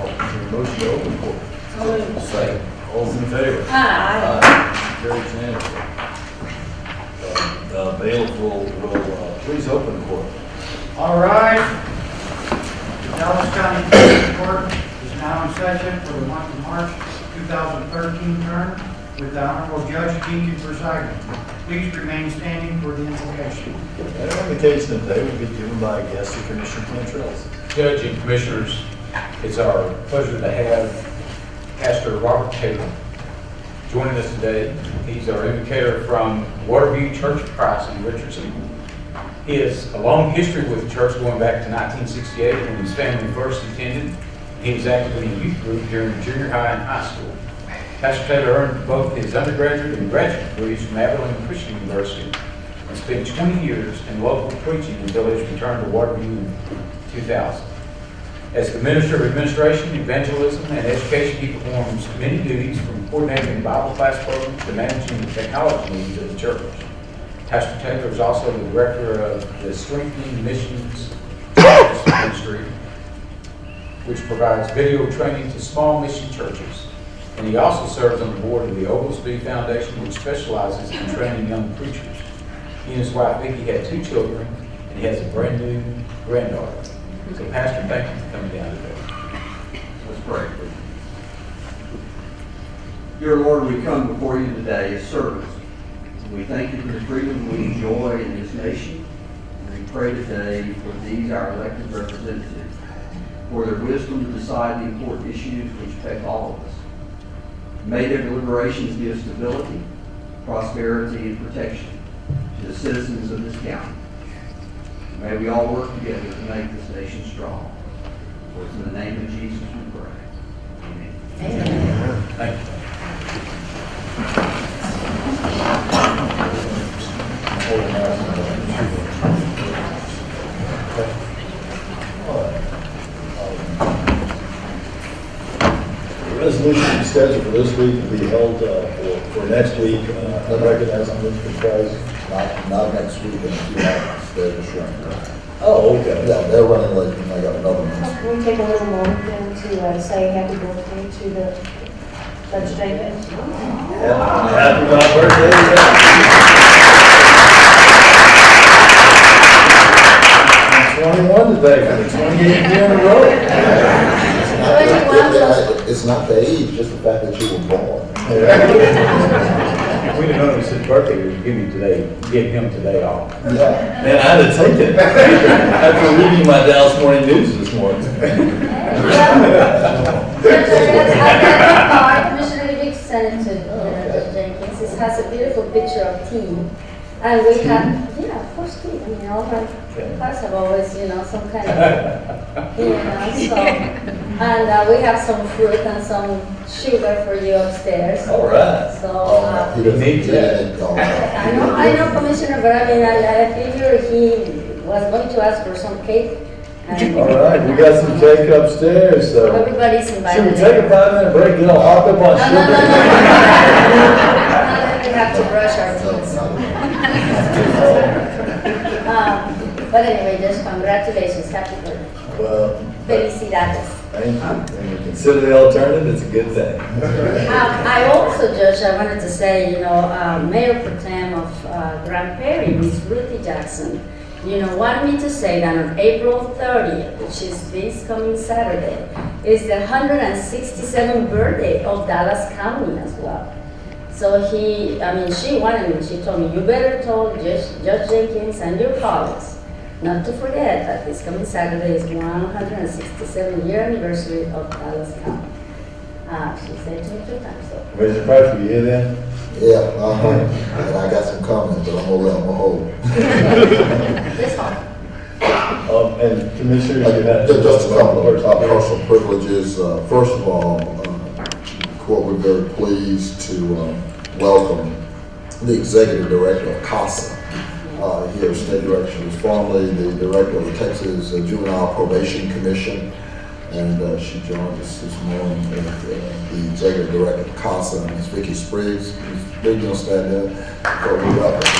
Motion to open court. Second. All's in favor? Aye. Carried unanimously. Bailiff will please open court. All right. The Dallas County District Court is now in session for the month of March 2013 term with the Honorable Judge Deacon presiding. Please remain standing for the invocation. And the invocation today will be given by guest of Commissioner Cantrell. Judge and Commissioners, it's our pleasure to have Pastor Robert Taylor joining us today. He's our invocator from Waterview Church of Christ in Richardson. He has a long history with the church going back to 1968 when his family first attended. He was active in a youth group during junior high and high school. Pastor Taylor earned both his undergraduate and graduate degrees from Abilene Christian University and spent 20 years in local preaching until his return to Waterview in 2000. As the Minister of Administration, Evangelism, and Education, he performs many duties from coordinating Bible class programs to managing the technology needs of the church. Pastor Taylor is also the director of the Strengthening Missions Ministry, which provides video training to small mission churches. And he also serves on the board of the Oglesby Foundation, which specializes in training young preachers. He and his wife, Vicki, had 2 children, and he has a brand new granddaughter. So, Pastor, thank you for coming down today. Let's pray. Dear Lord, we come before you today as servants. We thank you for the freedom we enjoy in this nation. And we pray today for these, our elected representatives, for their wisdom to decide the important issues which affect all of us. May their deliberations give stability, prosperity, and protection to the citizens of this county. May we all work together to make this nation strong. For it's in the name of Jesus we pray. Amen. Amen. Thank you. The resolution scheduled for this week will be held for next week. I recognize Mr. Price. Not next week, in a few hours, they're just running late. Oh, okay. Yeah, they're running late, and I got another one. Can we take a little moment then to say happy birthday to the Judge David? Happy birthday. 21 today for the 28th year in a row. It's not the age, just the fact that you were born. If we'd have known it was his birthday, we'd give him today off. Yeah. Man, I'd have taken it after reading my Dallas Morning News this morning. Commissioner Rick sent it to Judge Jenkins. It has a beautiful picture of tea. And we have, of course, tea. I mean, all my class have always, some kind of, so. And we have some fruit and some sugar for you upstairs. All right. So, He doesn't need that. I know, Commissioner, but I mean, I figure he was going to ask for some cake. And All right, we got some cake upstairs, so. everybody's invited. Should we take a 5-minute break, get all hopped up on No, sugar? we have to brush our teeth. But anyway, just congratulations, happy birthday. Well, Felicidades. thank you. When you consider the alternative, it's a good thing. I also, Judge, I wanted to say, Mayor Pro Tem of Grand Prairie, Miss Ruthie Jackson, wanted me to say that on April 30th, which is this coming Saturday, is the 167th birthday of Dallas County as well. So she wanted me, she told me, you better tell Judge Jenkins and your colleagues not to forget that this coming Saturday is 167th year anniversary of Dallas County. She said to me 2 times, so. Commissioner Price, will you hear that? Yeah, and I got some comments, but I'm gonna let them hold. This one. And Commissioner, you have. Just a couple of personal privileges. First of all, we're very pleased to welcome the Executive Director of CASA here at State Direction. She was formerly the Director of the Texas Juvenile Probation Commission, and she joined us this morning as the Executive Director of CASA, Ms. Vicki Spriggs. Ms. Vicki, you'll stand there before we welcome her.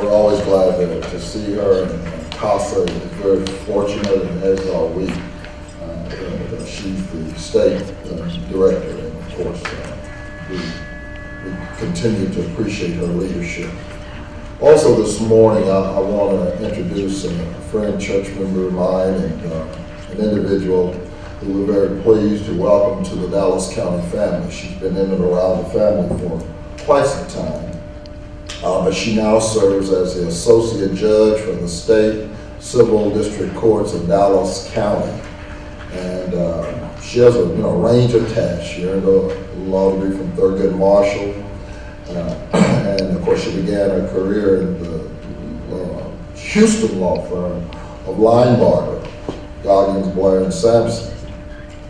We're always glad to see her and CASA is very fortunate, and as are we. She's the state director, and of course, we continue to appreciate her leadership. Also this morning, I want to introduce a friend, church member of mine, and an individual who we're very pleased to welcome to the Dallas County family. She's been in and around the family for quite some time, but she now serves as the associate judge for the state civil district courts of Dallas County. And she has a range of tasks. She earned a law degree from Thurgood Marshall. And of course, she began her career in the Houston law firm of Linebarger, Goggins, Blair, and Sampson.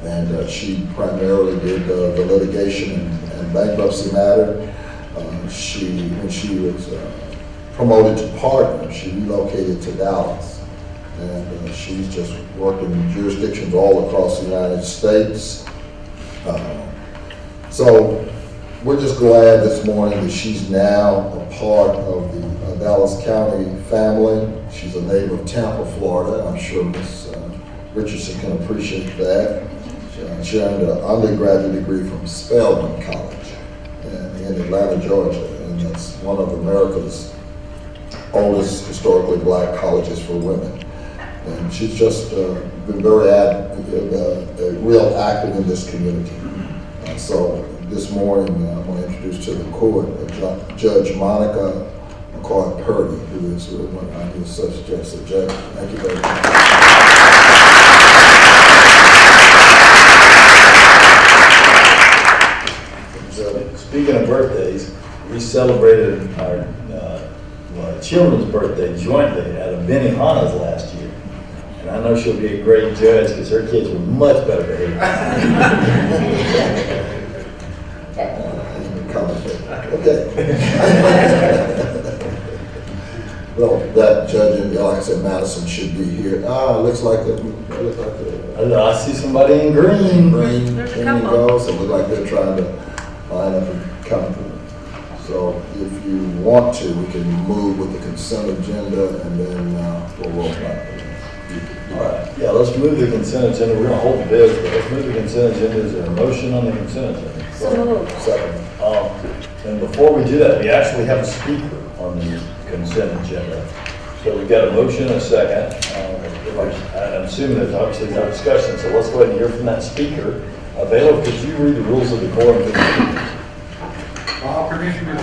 And she primarily did the litigation and bankruptcy matter. When she was promoted to partner, she relocated to Dallas. And she's just worked in jurisdictions all across the United States. So we're just glad this morning that she's now a part of the Dallas County family. She's a native of Tampa, Florida. I'm sure Ms. Richardson can appreciate that. She earned an undergraduate degree from Spelman College in Atlanta, Georgia. And that's one of America's oldest historically black colleges for women. And she's just been very real active in this community. So this morning, I want to introduce to the court Judge Monica McCoy Purdy, who is one of our new associate judges. Thank you very much. So, speaking of birthdays, we celebrated our children's birthday jointly at a Benihana's last year. And I know she'll be a great judge because her kids were much better behaved. Okay. Well, that judge, like I said, Madison should be here. Looks like I see somebody in green. Green. There's a There you couple. go. So it looks like they're trying to line up and come through. So if you want to, we can move with the consent agenda and then we'll roll back. All right. Yeah, let's move the consent agenda. We're going to hold the bids, but let's move the consent agenda. Is there a motion on the consent agenda? So moved. Second. And before we do that, we actually have a speaker on the consent agenda. So we've got a motion and a second. I'm assuming there's obviously no discussion, so let's go ahead and hear from that speaker. Bailiff, could you read the rules of the quorum? All commissioners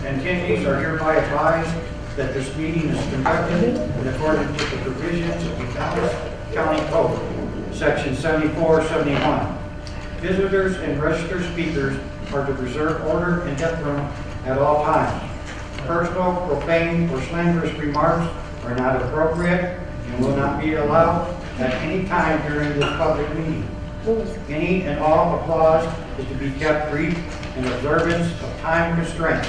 and attendees are hereby advised that this meeting is conducted in accordance with the provisions of the Dallas County Code, Section 7471. Visitors and registered speakers are to preserve order and decorum at all times. Personal, profane, or slanderous remarks are not appropriate and will not be allowed at any time during this public meeting. Any and all applause is to be kept brief in observance of time constraints.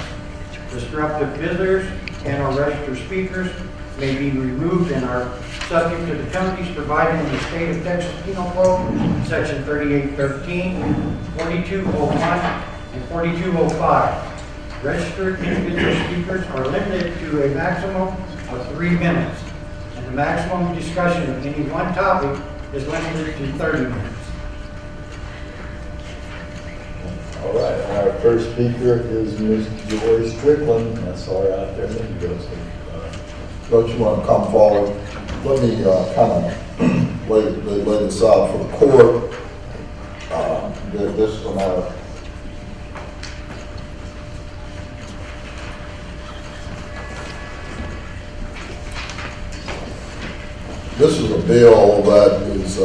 Disruptive visitors and or registered speakers may be removed and are subject to the penalties provided in the State of Texas Penal Code, Section 3813, 4201, and 4205. Registered individual speakers are limited to a maximum of 3 minutes, and the maximum discussion of any one topic is limited to 30 minutes. All right, and our first speaker is Ms. Joy Strickland. I saw her out there a minute ago. Don't you want to come forward? Let me kind of lay this out for the court. This is a matter. This is a bill that is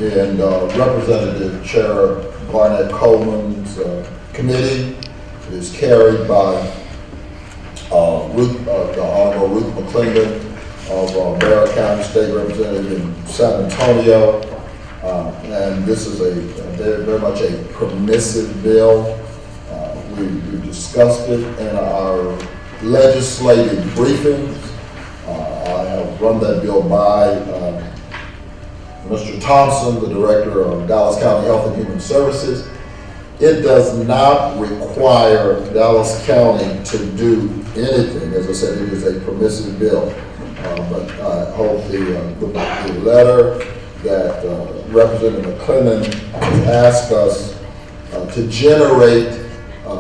in Representative Chair Barnett Coleman's committee. It is carried by the Honorable Ruth McClendon of Barrow County, State Representative in San Antonio. And this is very much a permissive bill. We discussed it in our legislative briefings. I have run that bill by Mr. Thompson, the Director of Dallas County Health and Human Services. It does not require Dallas County to do anything. As I said, it is a permissive bill. But I hope the letter that Representative McClendon has asked us to generate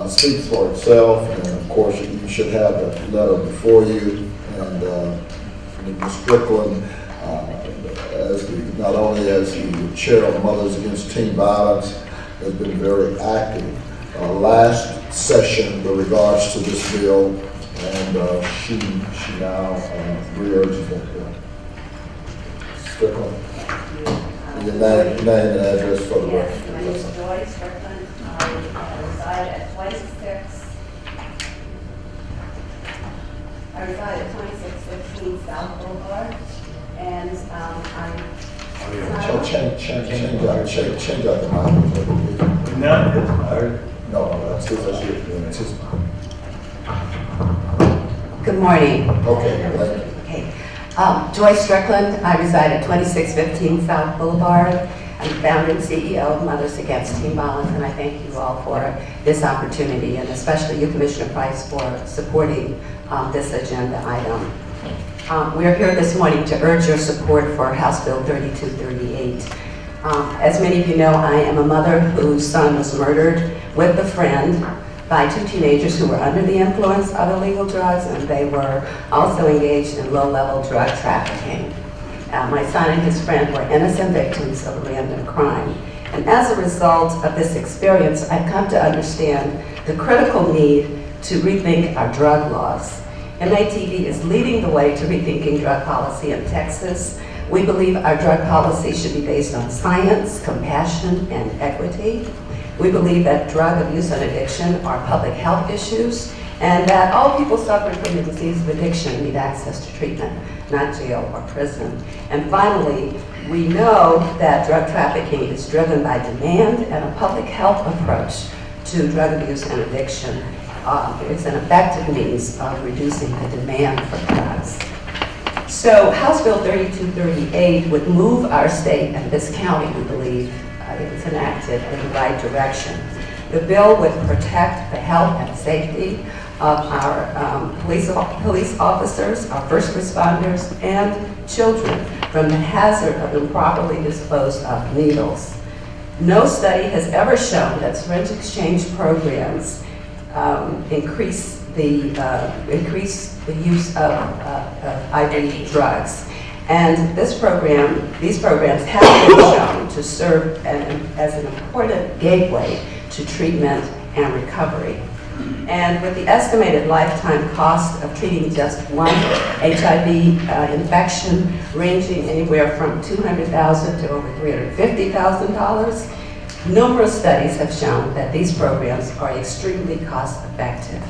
speaks for itself. And of course, you should have that letter before you. And Ms. Strickland, not only as the chair of Mothers Against Teen Violence, has been very active. Last session with regards to this bill, and she now re-urges that bill. Strickland. Your name and address for the Yes, record. my name is Joy Strickland. I reside at 2615 South Boulevard, and Change out the microphone. No, that's his. Good morning. Okay, thank you. Okay. Joyce Strickland. I reside at 2615 South Boulevard. I'm the founder and CEO of Mothers Against Teen Violence, and I thank you all for this opportunity, and especially you, Commissioner Price, for supporting this agenda item. We're here this morning to urge your support for House Bill 3238. As many of you know, I am a mother whose son was murdered with a friend by two teenagers who were under the influence of illegal drugs, and they were also engaged in low-level drug trafficking. My son and his friend were innocent victims of a random crime. And as a result of this experience, I've come to understand the critical need to rethink our drug laws. MATV is leading the way to rethinking drug policy in Texas. We believe our drug policy should be based on science, compassion, and equity. We believe that drug abuse and addiction are public health issues, and that all people suffering from the disease of addiction need access to treatment, not jail or prison. And finally, we know that drug trafficking is driven by demand, and a public health approach to drug abuse and addiction is an effective means of reducing the demand for drugs. So House Bill 3238 would move our state and this county, we believe, if it's enacted, in the right direction. The bill would protect the health and safety of our police officers, our first responders, and children from the hazard of improperly disposed of needles. No study has ever shown that syringe exchange programs increase the use of IV drugs. And these programs have been shown to serve as an important gateway to treatment and recovery. And with the estimated lifetime cost of treating just one HIV infection ranging anywhere from $200,000 to over $350,000, numerous studies have shown that these programs are extremely cost effective.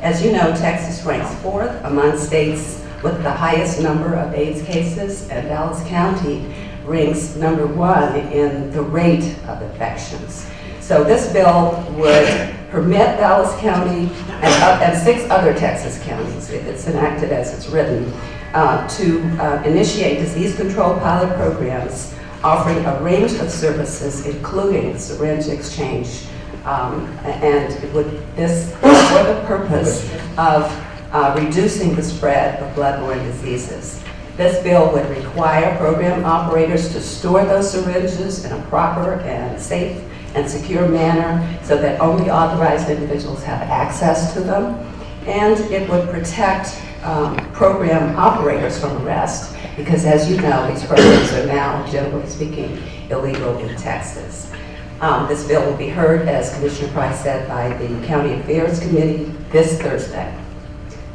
As you know, Texas ranks 4th among states with the highest number of AIDS cases, and Dallas County ranks number 1 in the rate of infections. So this bill would permit Dallas County and 6 other Texas counties, if it's enacted as it's written, to initiate disease control pilot programs offering a range of services, including syringe exchange, and this for the purpose of reducing the spread of bloodborne diseases. This bill would require program operators to store those syringes in a proper and safe and secure manner so that only authorized individuals have access to them. And it would protect program operators from arrest, because as you know, these programs are now, generally speaking, illegal in Texas. This bill will be heard, as Commissioner Price said, by the County Affairs Committee this Thursday.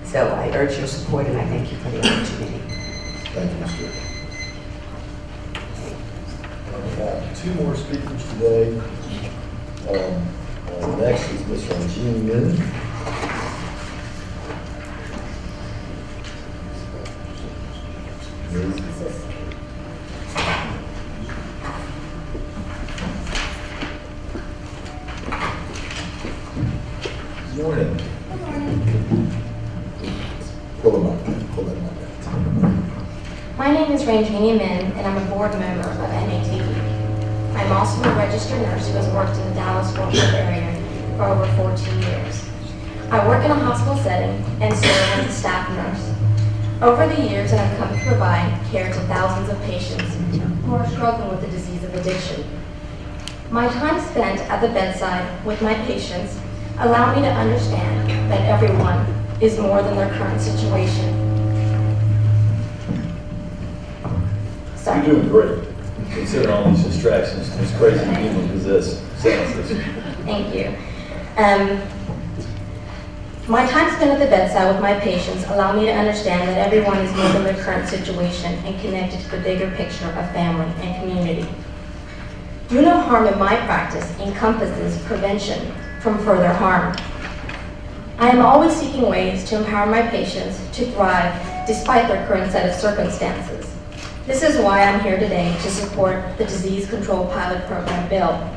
So I urge your support, and I thank you for the opportunity. Thank you, Mr. We have 2 more speakers today. Next is Ms. Ranjini Min. Good morning. Pull that mic out. My name is Ranjini Min, and I'm a board member of MATV. I'm also a registered nurse who has worked in the Dallas-Fort Worth area for over 14 years. I work in a hospital setting and serve as a staff nurse. Over the years, I have come to provide care to thousands of patients who are struggling with the disease of addiction. My time spent at the bedside with my patients allow me to understand that everyone is more than their current situation. Sorry. You're doing great. Consider all these distractions, these crazy demon-possessed sentences. Thank you. My time spent at the bedside with my patients allow me to understand that everyone is more than their current situation and connected to the bigger picture of family and community. Do no harm in my practice encompasses prevention from further harm. I am always seeking ways to empower my patients to thrive despite their current set of circumstances. This is why I'm here today to support the Disease Control Pilot Program bill.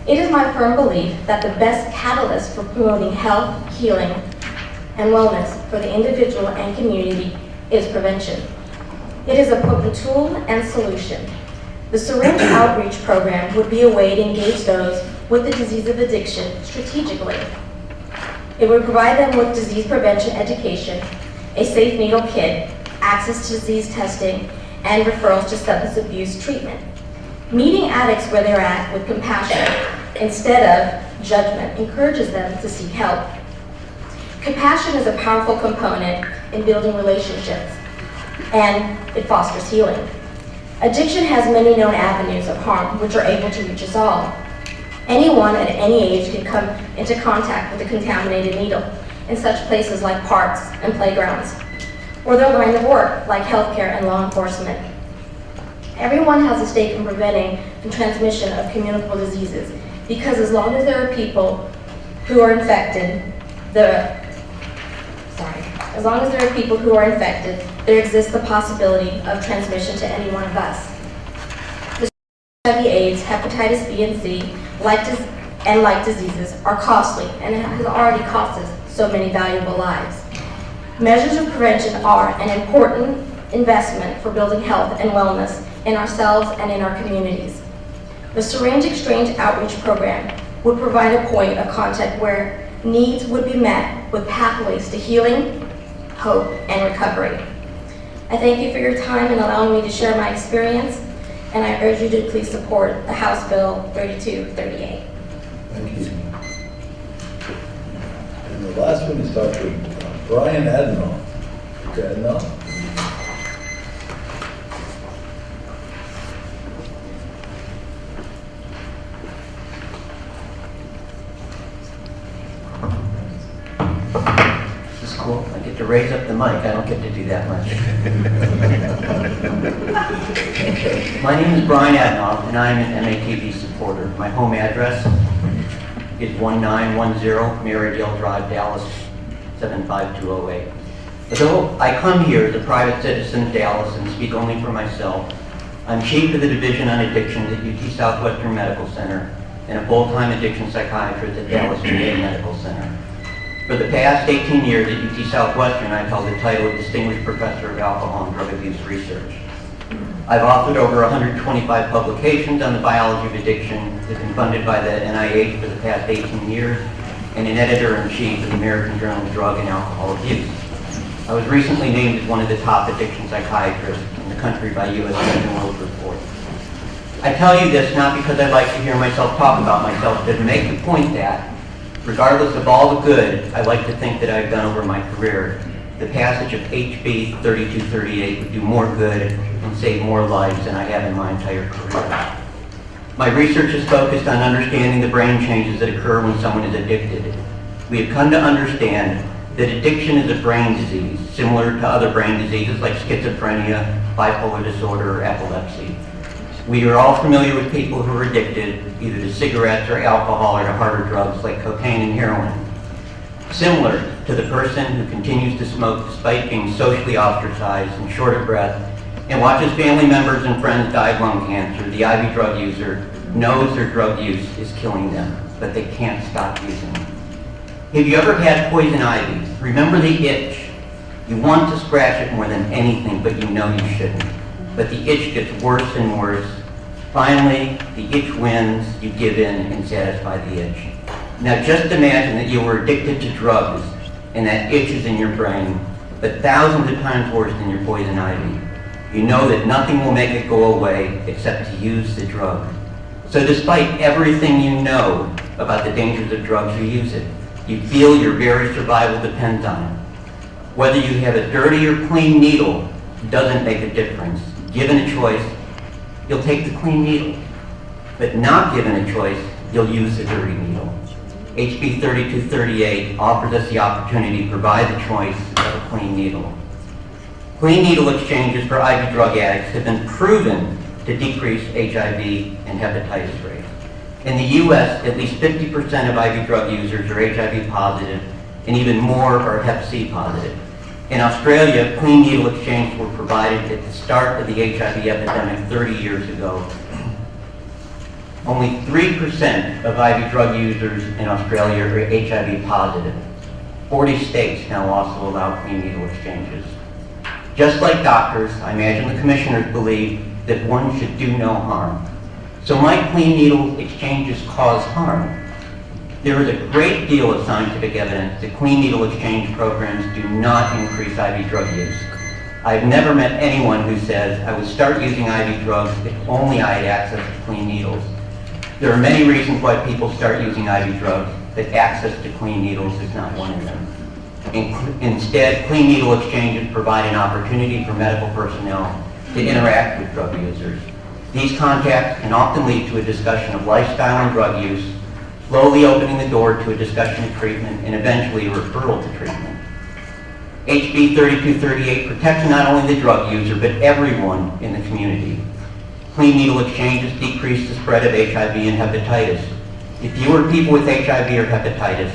It is my firm belief that the best catalyst for promoting health, healing, and wellness for the individual and community is prevention. It is a potent tool and solution. The Syringe Outreach Program would be a way to engage those with the disease of addiction strategically. It would provide them with disease prevention education, a safe needle kit, access to disease testing, and referrals to substance abuse treatment. Meeting addicts where they're at with compassion instead of judgment encourages them to seek help. Compassion is a powerful component in building relationships, and it fosters healing. Addiction has many known avenues of harm which are able to reach us all. Anyone at any age can come into contact with a contaminated needle in such places like parks and playgrounds, or their line of work like healthcare and law enforcement. Everyone has a stake in preventing the transmission of communicable diseases, because as long as there are people who are infected, there exists the possibility of transmission to any one of us. The HIV, AIDS, hepatitis B and C, like diseases are costly and it has already cost us so many valuable lives. Measures of prevention are an important investment for building health and wellness in ourselves and in our communities. The Syringe Exchange Outreach Program would provide a point of contact where needs would be met with pathways to healing, hope, and recovery. I thank you for your time and allowing me to share my experience, and I urge you to please support the House Bill 3238. Thank you. And the last one is Dr. Brian Adnoff. Dr. Adnoff. This is cool. I get to raise up the mic. I don't get to do that much. My name is Brian Adnoff, and I'm an MATV supporter. My home address is 1910 Marydale Drive, Dallas, 75208. Although I come here as a private citizen of Dallas and speak only for myself, I'm chief of the Division on Addictions at UT Southwestern Medical Center and a full-time addiction psychiatrist at Dallas VA Medical Center. For the past 18 years at UT Southwestern, I've held the title of Distinguished Professor of Alcohol and Drug Abuse Research. I've authored over 125 publications on the biology of addiction, have been funded by the NIH for the past 18 years, and an editor-in-chief of the American Journal of Drug and Alcohol Abuse. I was recently named as one of the top addiction psychiatrists in the country by US News & World Report. I tell you this not because I like to hear myself talk about myself, but to make the point that, regardless of all the good I like to think that I've done over my career, the passage of HB 3238 would do more good and save more lives than I have in my entire career. My research is focused on understanding the brain changes that occur when someone is addicted. We have come to understand that addiction is a brain disease, similar to other brain diseases like schizophrenia, bipolar disorder, or epilepsy. We are all familiar with people who are addicted either to cigarettes or alcohol or to harder drugs like cocaine and heroin. Similar to the person who continues to smoke despite being socially ostracized and short of breath and watches family members and friends die of lung cancer, the IV drug user knows their drug use is killing them, but they can't stop using it. Have you ever had poison ivy? Remember the itch? You want to scratch it more than anything, but you know you shouldn't. But the itch gets worse and worse. Finally, the itch wins, you give in and satisfy the itch. Now just imagine that you were addicted to drugs and that itch is in your brain but thousands of times worse than your poison ivy. You know that nothing will make it go away except to use the drug. So despite everything you know about the dangers of drugs, you use it. You feel your very survival depends on it. Whether you have a dirty or clean needle doesn't make a difference. Given a choice, you'll take the clean needle. But not given a choice, you'll use the dirty needle. HB 3238 offers us the opportunity to provide the choice of a clean needle. Clean needle exchanges for IV drug addicts have been proven to decrease HIV and hepatitis rates. In the U.S., at least 50% of IV drug users are HIV positive, and even more are Hep C positive. In Australia, clean needle exchanges were provided at the start of the HIV epidemic 30 years ago. Only 3% of IV drug users in Australia are HIV positive. 40 states now also allow clean needle exchanges. Just like doctors, I imagine the commissioners believe that one should do no harm. So my clean needle exchanges cause harm. There is a great deal of scientific evidence that clean needle exchange programs do not increase IV drug use. I've never met anyone who says, I would start using IV drugs if only I had access to clean needles. There are many reasons why people start using IV drugs, but access to clean needles is not one of them. Instead, clean needle exchanges provide an opportunity for medical personnel to interact with drug users. These contacts can often lead to a discussion of lifestyle and drug use, slowly opening the door to a discussion of treatment and eventually a referral to treatment. HB 3238 protects not only the drug user, but everyone in the community. Clean needle exchanges decrease the spread of HIV and hepatitis. The fewer people with HIV or hepatitis,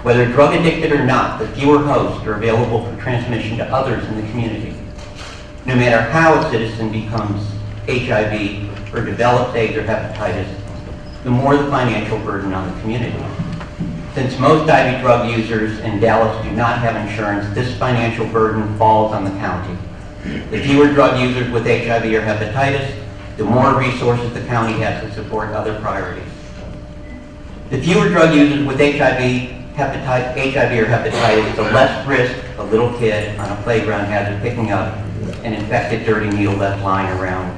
whether drug addicted or not, the fewer hosts are available for transmission to others in the community. No matter how a citizen becomes HIV or develops AIDS or hepatitis, the more the financial burden on the community. Since most IV drug users in Dallas do not have insurance, this financial burden falls on the county. The fewer drug users with HIV or hepatitis, the more resources the county has to support other priorities. The fewer drug users with HIV or hepatitis, the less risk a little kid on a playground has of picking up an infected dirty needle left lying around.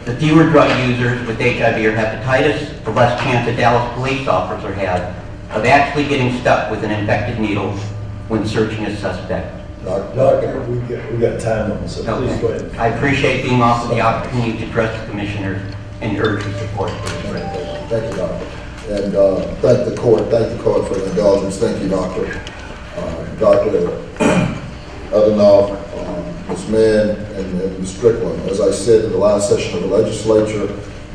The fewer drug users with HIV or hepatitis, the less chance a Dallas police officer has of actually getting stuck with an infected needle when searching a suspect. Doctor, we got time on this, so please go ahead. I appreciate being offered the opportunity to address the commissioners and urge your support for this resolution. Thank you, Doctor. And thank the court for the indulgence. Thank you, Doctor. Dr. Adenoff, Ms. Mann, and Ms. Strickland. As I said in the last session of the legislature,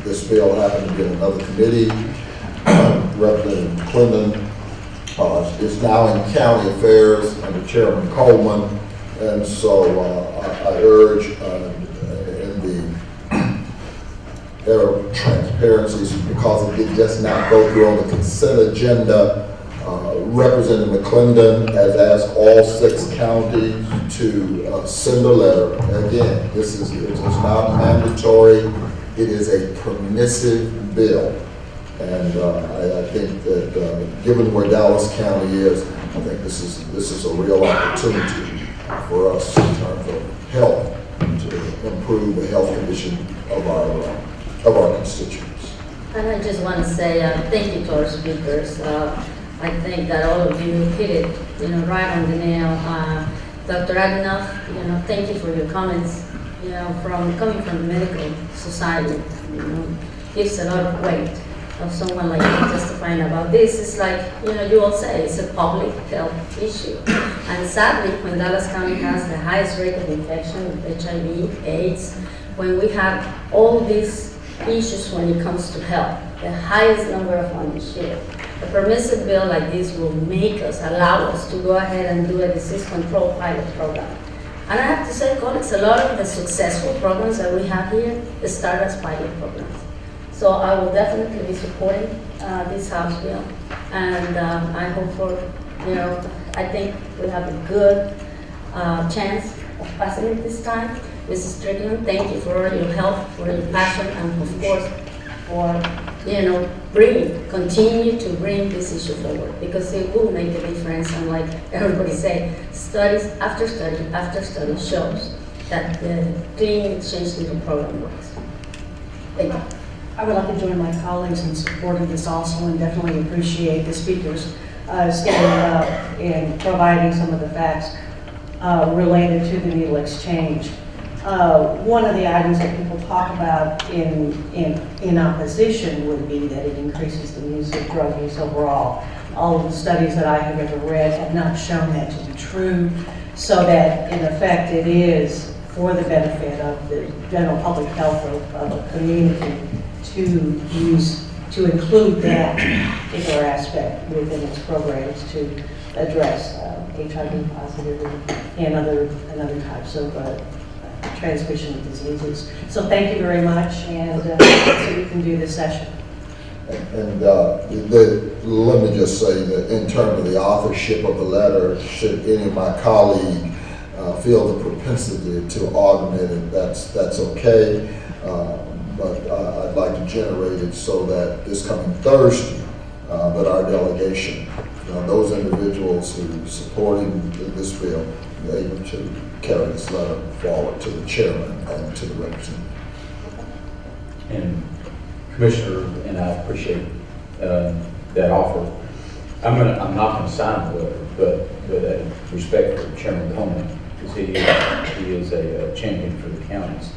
this bill happened to be in another committee. Representative McClendon is now in county affairs under Chairman Coleman, and so I urge in the era of transparency, because it did just not go through on the consent agenda, Representative McClendon has asked all 6 counties to send a letter. Again, it's not mandatory, it is a permissive bill. And I think that given where Dallas County is, I think this is a real opportunity for us in terms of health to improve the health condition of our constituents. And I just want to say thank you to our speakers. I think that all of you hit it, right on the nail. Dr. Adenoff, thank you for your comments. Coming from the medical society, gives a lot of weight of someone like you testifying about this. It's like, you all say, it's a public health issue. And sadly, when Dallas County has the highest rate of infection with HIV, AIDS, when we have all these issues when it comes to health, the highest number of uninsured, a permissive bill like this will allow us to go ahead and do a disease control pilot program. And I have to say, colleagues, a lot of the successful programs that we have here, they start as pilot programs. So I will definitely be supporting this House bill, and I hope for, I think we have a good chance of passing it this time. Mrs. Strickland, thank you for your help, for your passion, and of course, for continue to bring this issue forward, because it will make a difference. And like everybody said, studies after study shows that the Clean Exchange Needle program works. Thank you. I would like to join my colleagues in support of this also, and definitely appreciate the speakers standing up and providing some of the facts related to the needle exchange. One of the items that people talk about in opposition would be that it increases the use of drug use overall. All of the studies that I have ever read have not shown that to be true, so that in effect it is for the benefit of the general public health of a community to include that particular aspect within its programs to address HIV positivity and other types of transmission of diseases. So thank you very much, and so we can do this session. And let me just say that in terms of the authorship of the letter, should any of my colleagues feel the propensity to augment it, that's okay. But I'd like to generate it so that this coming Thursday, that our delegation, those individuals who are supporting this bill, be able to carry this letter forward to the chairman and to the representative. And Commissioner, and I appreciate that offer. I'm not going to sign the letter, but out of respect for Chairman Coleman, because he is a champion for the counties.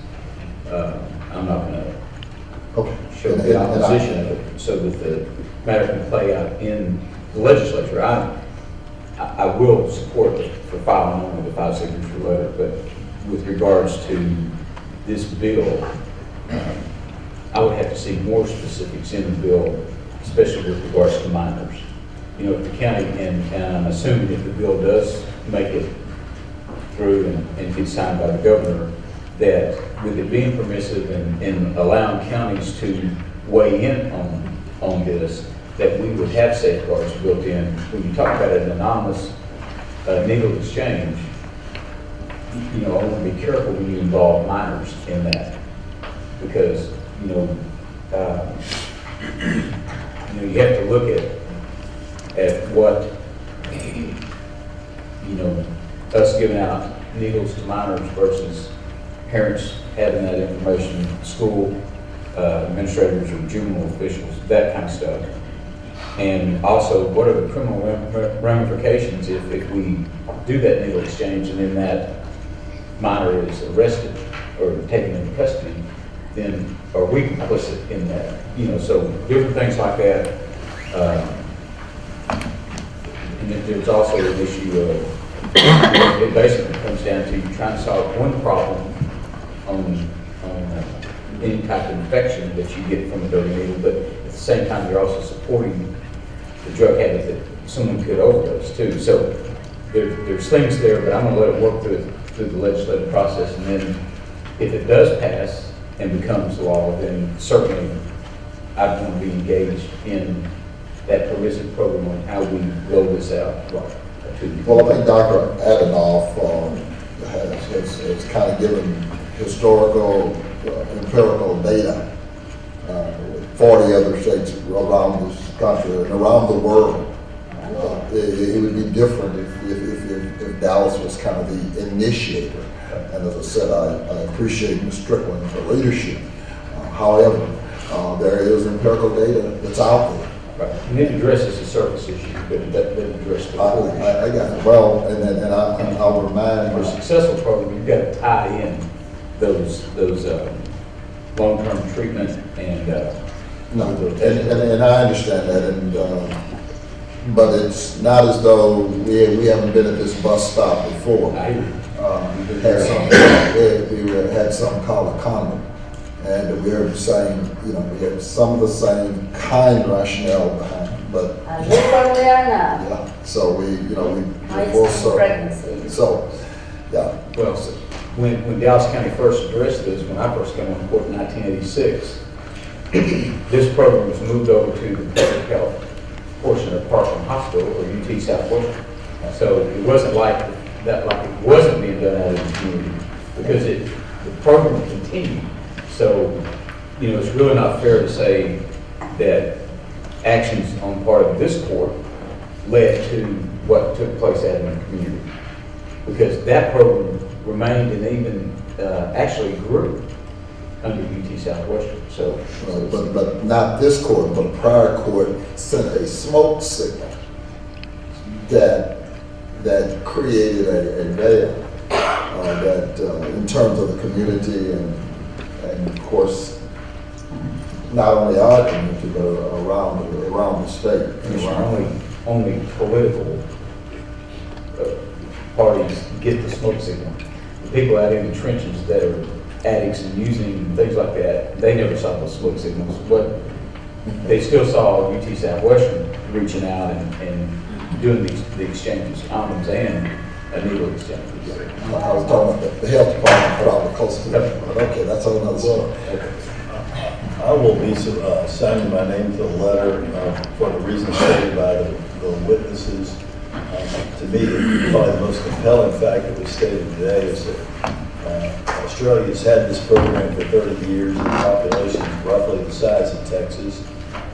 I'm not going to show the opposition of it, so that the matter can play out in the legislature. I will support it for filing only the 5-signature letter, but with regards to this bill, I would have to see more specifics in the bill, especially with regards to minors. If the county, and I'm assuming if the bill does make it through and get signed by the governor, that with it being permissive and allowing counties to weigh in on this, that we would have safeguards built in. When you talk about an anonymous needle exchange, I want to be careful when you involve minors in that, because you have to look at what us giving out needles to minors versus parents having that information, school administrators or juvenile officials, that kind of stuff. And also, what are the criminal ramifications if we do that needle exchange and then that minor is arrested or taken into custody? Then are we complicit in that? So different things like that. And then there's also an issue of, it basically comes down to you trying to solve one problem on any type of infection that you get from a dirty needle, but at the same time you're also supporting the drug habit that someone could overdose too. So there's things there, but I'm going to let it work through the legislative process, and then if it does pass and becomes law, then certainly I'd want to be engaged in that permissive program on how we roll this out. Well, I think Dr. Adanoff has kind of given historical, empirical data. 40 other states around this country and around the world. It would be different if Dallas was kind of the initiator. And as I said, I appreciate Ms. Strickland for leadership. However, there is empirical data that's out there. Right. And it addresses the surface issue, but it doesn't address the core issue. I got it. Well, and I'll remind For a successful program, you've got to tie in those long-term treatment and no, and I understand that, but it's not as though we haven't been at this bus stop before. We had some call a condom, and we are saying, we have some of the same kind rationale behind it, but look where we are now. yeah. So we Full pregnancy. So, yeah. Well, so when Dallas County first addressed this, when I first came on board in 1986, this program was moved over to the public health portion of Parkland Hospital, or UT Southwestern. So it wasn't like it wasn't being done out in the community, because the program continued. So, it's really not fair to say that actions on part of this court led to what took place out in the community. Because that program remained and even actually grew under UT Southwestern. So, But not this court, but a prior court sent a smoke signal that created a veil that in terms of the community and of course, not only our community, but around the state. Commissioner, only political parties get the smoke signal. The people out in the trenches that are addicts and using things like that, they never saw those smoke signals. But they still saw UT Southwestern reaching out and doing the exchanges, condoms and needle exchanges. I was talking about the health department put out the coastal. Okay, that's another story. I will be signing my name to the letter for the reasons stated by the witnesses. To me, probably the most compelling fact that was stated today is that Australia's had this program for 30 years. The population is roughly the size of Texas.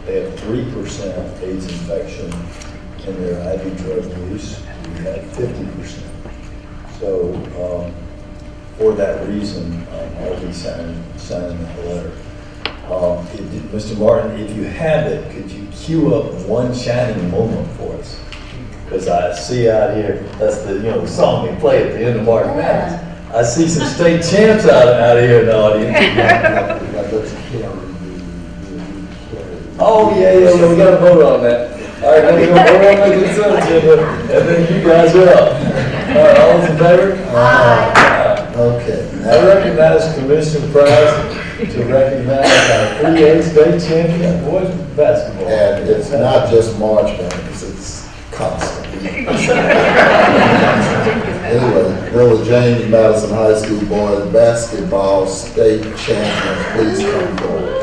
They have 3% AIDS infection in their IV drug use. We had 50%. So for that reason, I'll be signing the letter. Mr. Martin, if you have it, could you cue up one shining moment for us? Because I see out here, that's the song they play at the end of March Madness. I see some state champs out here in the audience. Oh yeah, we got to vote on that. All right, we're going to vote on the consent agenda, and then you guys are up. All right, all those in favor? Aye. Okay. I recognize Commissioner Price to recognize our 3A state champion boys basketball. And it's not just March Madness, it's constant. Anyway, will the James Madison High School boys basketball state champions please come forward?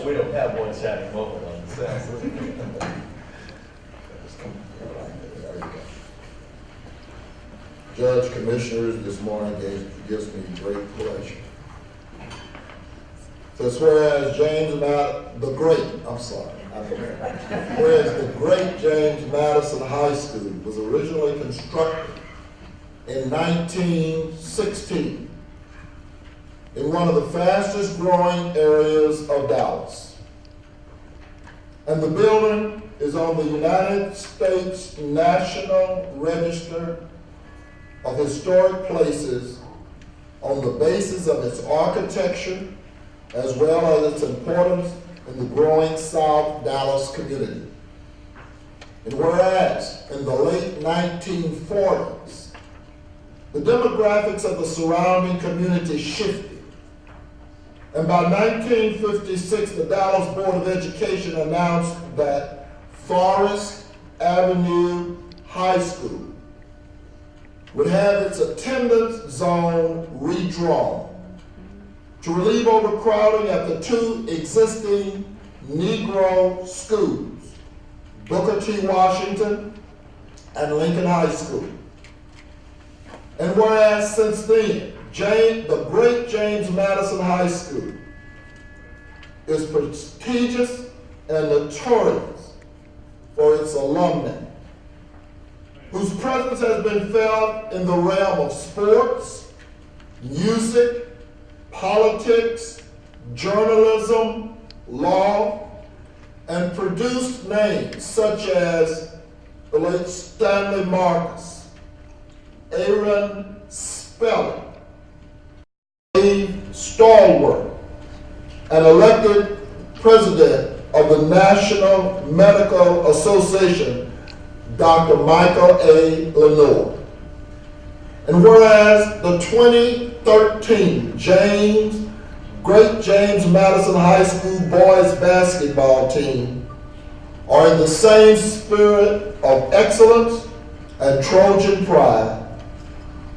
We don't have one shining moment on the set. Judge, commissioners, this morning gives me great pleasure. Says whereas whereas the great James Madison High School was originally constructed in 1916 in one of the fastest growing areas of Dallas. And the building is on the United States National Register of Historic Places on the basis of its architecture as well as its importance in the growing South Dallas community. And whereas in the late 1940s, the demographics of the surrounding community shifted. And by 1956, the Dallas Board of Education announced that Forest Avenue High School would have its attendance zone redrawn to relieve overcrowding at the two existing Negro schools, Booker T. Washington and Lincoln High School. And whereas since then, the great James Madison High School is prestigious and notorious for its alumni, whose presence has been felt in the realm of sports, music, politics, journalism, law, and produced names such as the late Stanley Marcus, Aaron Spelling, Dave Stallworth, and elected president of the National Medical Association, Dr. Michael A. Lenore. And whereas the 2013 Great James Madison High School boys basketball team are in the same spirit of excellence and Trojan pride,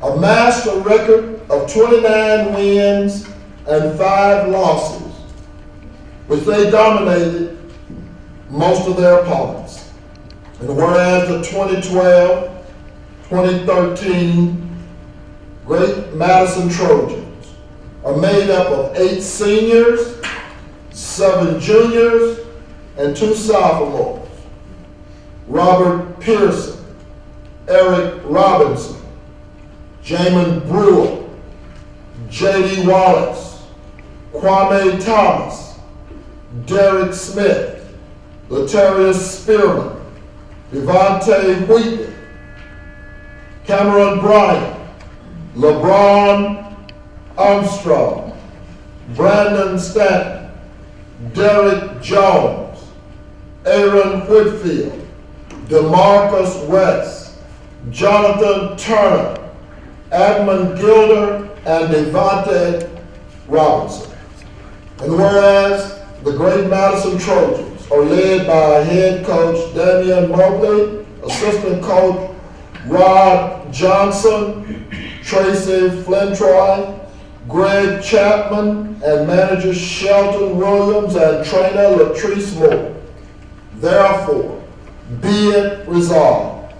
amassed a record of 29 wins and 5 losses, which they dominated most of their opponents. And whereas the 2012-2013 Great Madison Trojans are made up of 8 seniors, 7 juniors, and 2 sophomores: Robert Pearson, Eric Robinson, Jamin Brewer, J.D. Wallace, Kwame Thomas, Derek Smith, Latarius Spearman, Devontae Wheaton, Cameron Bryant, LeBron Armstrong, Brandon Stanton, Derek Jones, Aaron Whitfield, DeMarcus West, Jonathan Turner, Edmund Gilder, and Devontae Robinson. And whereas the Great Madison Trojans are led by head coach Damian Mobley, assistant coach Rod Johnson, Tracy Flintroy, Greg Chapman, and managers Shelton Williams and trainer Latrice Moore. Therefore, be it resolved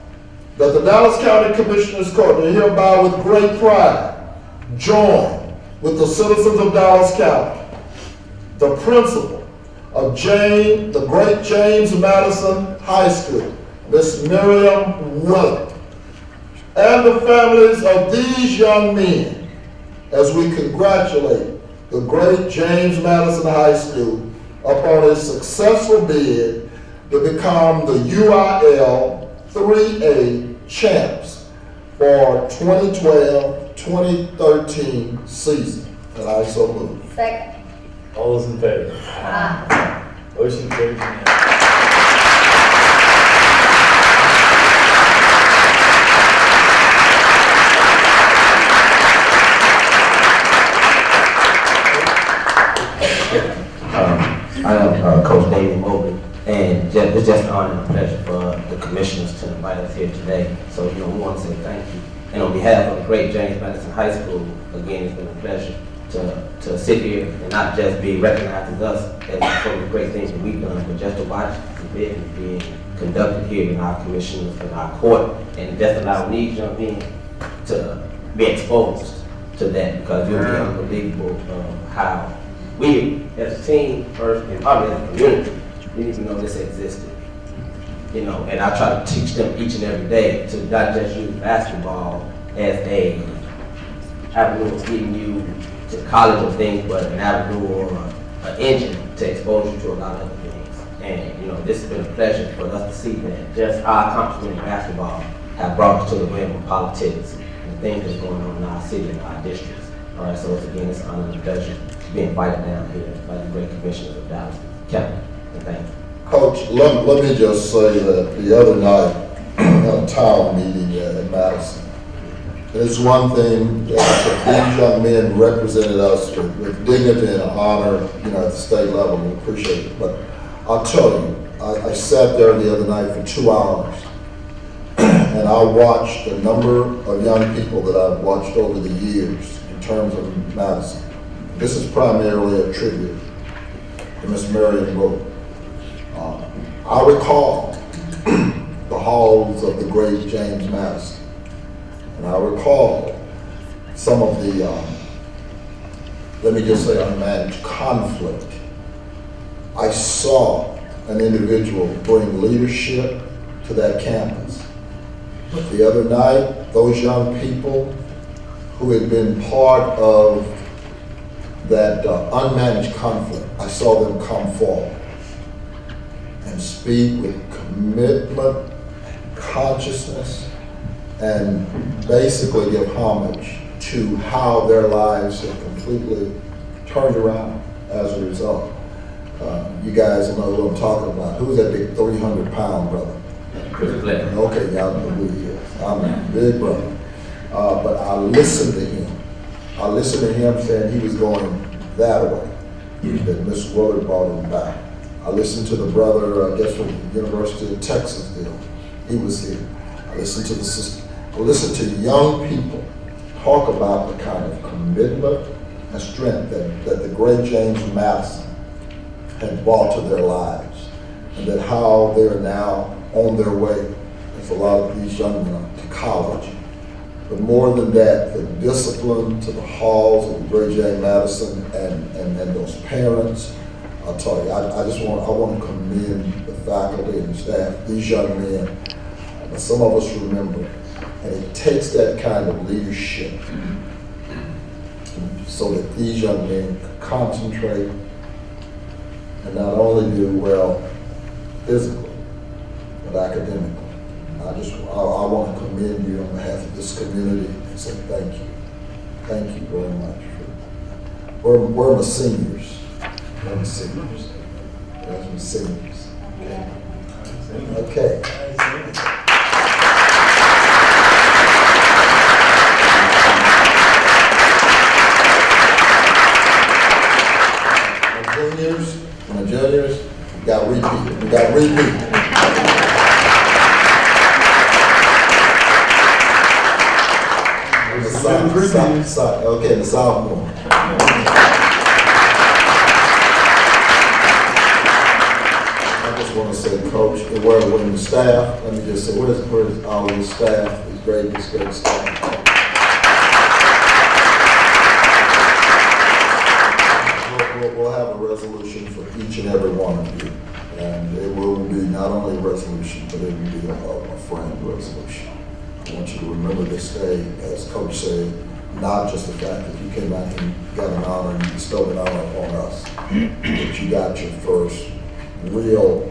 that the Dallas County Commissioners Court do hereby with great pride join with the citizens of Dallas County, the principal of the Great James Madison High School, Miss Miriam Willett, and the families of these young men as we congratulate the Great James Madison High School upon its successful bid to become the UIL 3A champs for 2012-2013 season. And I so move. Second. All those in favor? Aye. Motion carries unanimously. I am Coach David Mobley, and it's just an honor and a pleasure for the commissioners to invite us here today. So, we want to say thank you. And on behalf of the Great James Madison High School, again, it's been a pleasure to sit here and not just be recognized as us as for the great things that we've done, but just to watch the business being conducted here in our commissioners, in our court, and just allow these young men to be exposed to that, because it will be unbelievable how we, as a team first, and probably as a community, didn't even know this existed. And I try to teach them each and every day to not just use basketball as a avenue of getting you to college and things, but an avenue or an engine to expose you to a lot of other things. And, this has been a pleasure for us to see that just our accomplishment in basketball have brought us to the realm of politics and things that's going on in our city and our districts. All right, so it's an honor and a pleasure to be invited down here by the great commissioners of Dallas County. And thank you. Coach, let me just say that the other night at a town meeting in Madison, it's one thing that these young men represented us with dignity and honor, at the state level. We appreciate it. But I'll tell you, I sat there the other night for 2 hours, and I watched a number of young people that I've watched over the years in terms of Madison. This is primarily a tribute to Miss Marion Rowe. I recall the halls of the Great James Madison. And I recall some of the, let me just say, unmanaged conflict. I saw an individual bring leadership to that campus. But the other night, those young people who had been part of that unmanaged conflict, I saw them come forward and speak with commitment, consciousness, and basically give homage to how their lives have completely turned around as a result. You guys know who I'm talking about. Who's that big 300-pound brother? Chris Blair. Okay, y'all know who he is. I'm a big brother. But I listened to him. I listened to him saying he was going that way, that Miss Willard brought him back. I listened to the brother, I guess from the University of Texas deal. He was here. I listened to the sister. I listened to young people talk about the kind of commitment and strength that the great James Madison had brought to their lives, and that how they're now on their way, as a lot of these young men, to college. But more than that, the discipline to the halls of the great James Madison and those parents. I'll tell you, I want to commend the faculty and the staff, these young men. But some of us remember, and it takes that kind of leadership so that these young men can concentrate and not only do well physically, but academically. I want to commend you on behalf of this community and say thank you. Thank you very much. We're the seniors. We're the seniors. We're the seniors. Okay. Juniors and the juniors, we got repeat. We got repeat. Okay, the sophomore. I just want to say, Coach, when the staff, let me just say, where's all the staff, these great staff. We'll have a resolution for each and every one of you. And it will be not only a resolution, but it will be a framed resolution. I want you to remember this day, as Coach said, not just the fact that you came out and got an honor and you bestowed an honor upon us, but you got your first real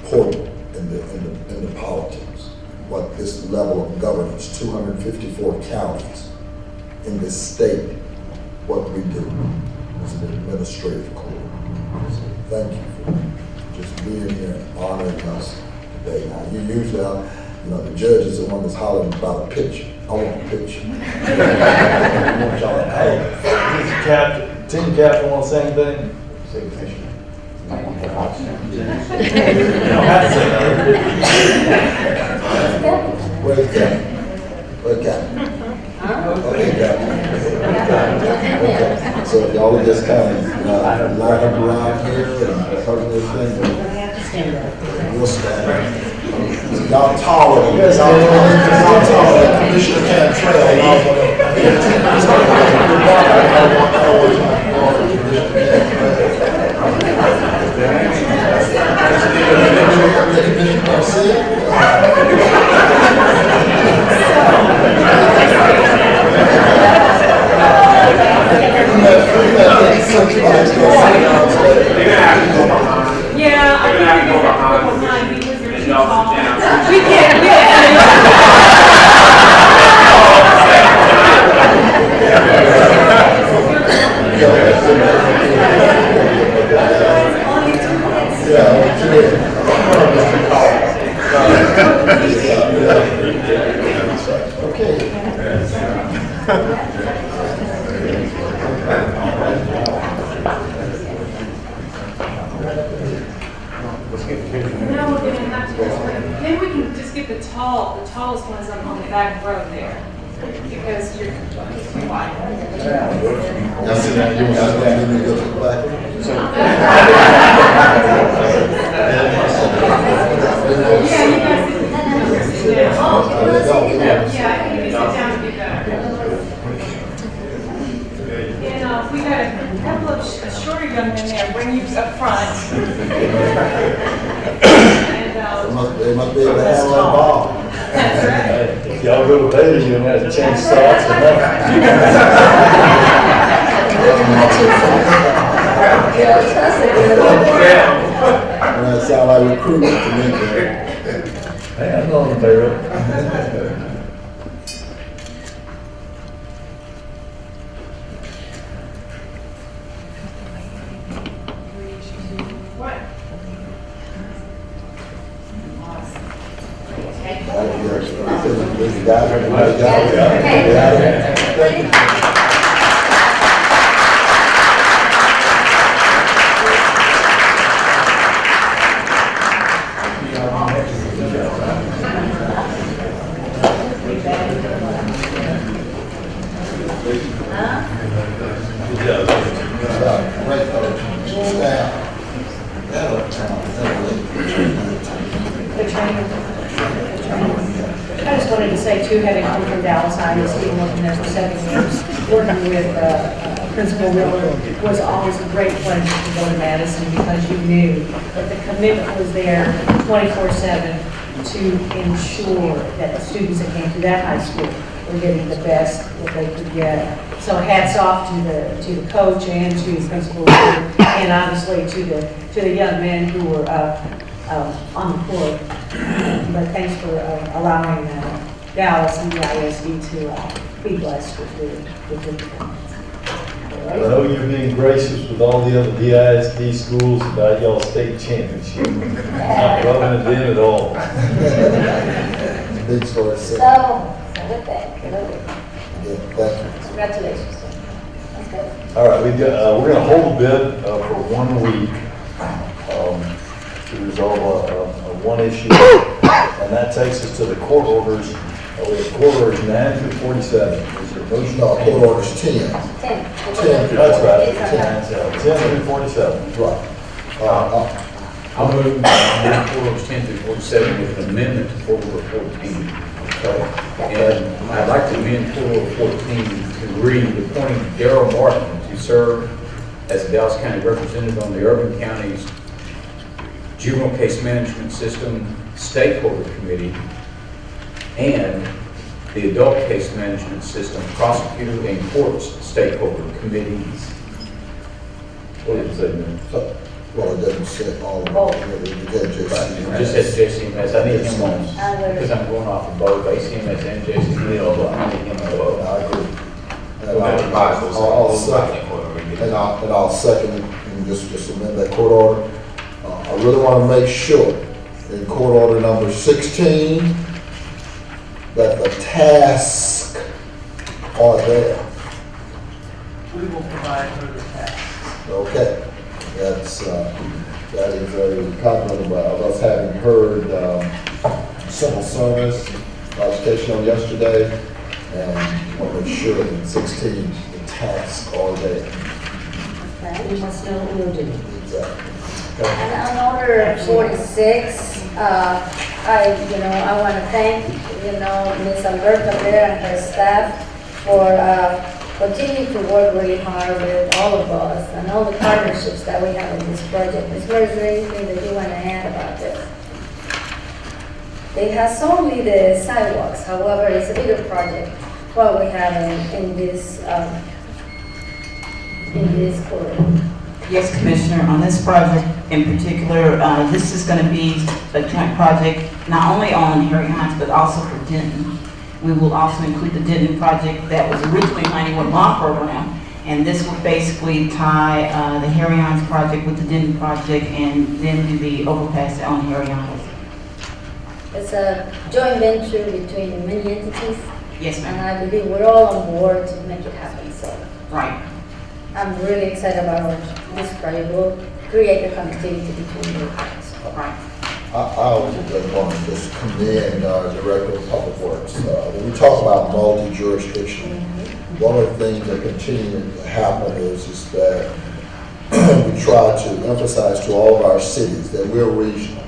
portal in the politics. What this level of governance, 254 counties in this state, what we do as an administrative corps. So thank you for just being here and honoring us today. Now, you usually the judge is the one that's hollering about a picture. I want a picture. I want y'all to Hey, team captain want to say anything? say picture. You don't have to say that. Where's the captain? Where's the captain? Okay, captain. Okay. So if y'all would just kind of line up around here and cover this thing, we'll stand. Y'all taller than this. Y'all taller than Commissioner Cantrell. Yeah, I think we can go behind because you're too tall. We can't. No, we're gonna have to, maybe we can just get the tallest ones up on the back row there, because you're too wide. Y'all sit down, you want to go to the back? Yeah, you guys sit down. Yeah, I think if you sit down, it'd be better. And we got a couple of shorter young men there, bring you up front. They must be able to handle that ball. That's right. If y'all go to bed, you don't have to change socks or nothing. That sound like recruitment to me, man. Hey, I'm on the payroll. What? too, having come from Dallas ISD and working there for 7 years, working with Principal Miller, was always a great pleasure to go to Madison because you knew that the commitment was there 24/7 to ensure that the students that came to that high school were getting the best that they could get. So hats off to the coach and to Principal Miller, and obviously to the young men who were on the court. But thanks for allowing Dallas and the ISD to be blessed with your performance. I know you're being gracious with all the other DISD schools about y'all state championship. Not rubbing it in at all. Big story. So with that, Thank you. congratulations. That's good. All right, we're gonna hold a bid for 1 week to resolve one issue, and that takes us to the court orders. We have court orders 9 through 47. Is there a motion? No, court orders 10. 10. 10. That's right, 10 through 47. Right. I'll move court orders 10 through 47 with an amendment to court order 14. Okay. And I'd like to amend court order 14 to read appointing Darrell Martin to serve as a Dallas County representative on the Urban County's Juvenile Case Management System Stakeholder Committee and the Adult Case Management System Prosecutor and Courts Stakeholder Committees. What did it say, man? Well, it doesn't say all of Oh. it. It Just says JCMS. I need him on, because I'm going off of both ACMS and JCMS. I need him on both. I agree. And I'll second it and just amend that court order. I really want to make sure in court order number 16 that the tasks are there. We will provide further tasks. Okay, that is a compliment of us having heard civil service education on yesterday, and want to make sure that in 16 the tasks are there. Okay. We must know what we'll do. Exactly. And on order 46, I want to thank, Ms. Alberta there and her staff for continuing to work really hard with all of us and all the partnerships that we have in this project. Ms. Miller, is there anything that you want to add about this? It has only the sidewalks, however, it's a bigger project, what we have in this corridor. Yes, Commissioner, on this project in particular, this is going to be a joint project not only on Harry Hines, but also for Denton. We will also include the Denton project that was originally Honeywood Law Program, and this will basically tie the Harry Hines project with the Denton project and then do the overpass on Harry Hines. It's a joint venture between many entities. Yes, ma'am. And I believe we're all on board to make it happen, so. Right. I'm really excited about this project. We'll create a connectivity between the parts. Right. I always want to just commend our Director of Public Works. When we talk about multi-jurisdiction, one of the things that continue to happen is that we try to emphasize to all of our cities that we're regional.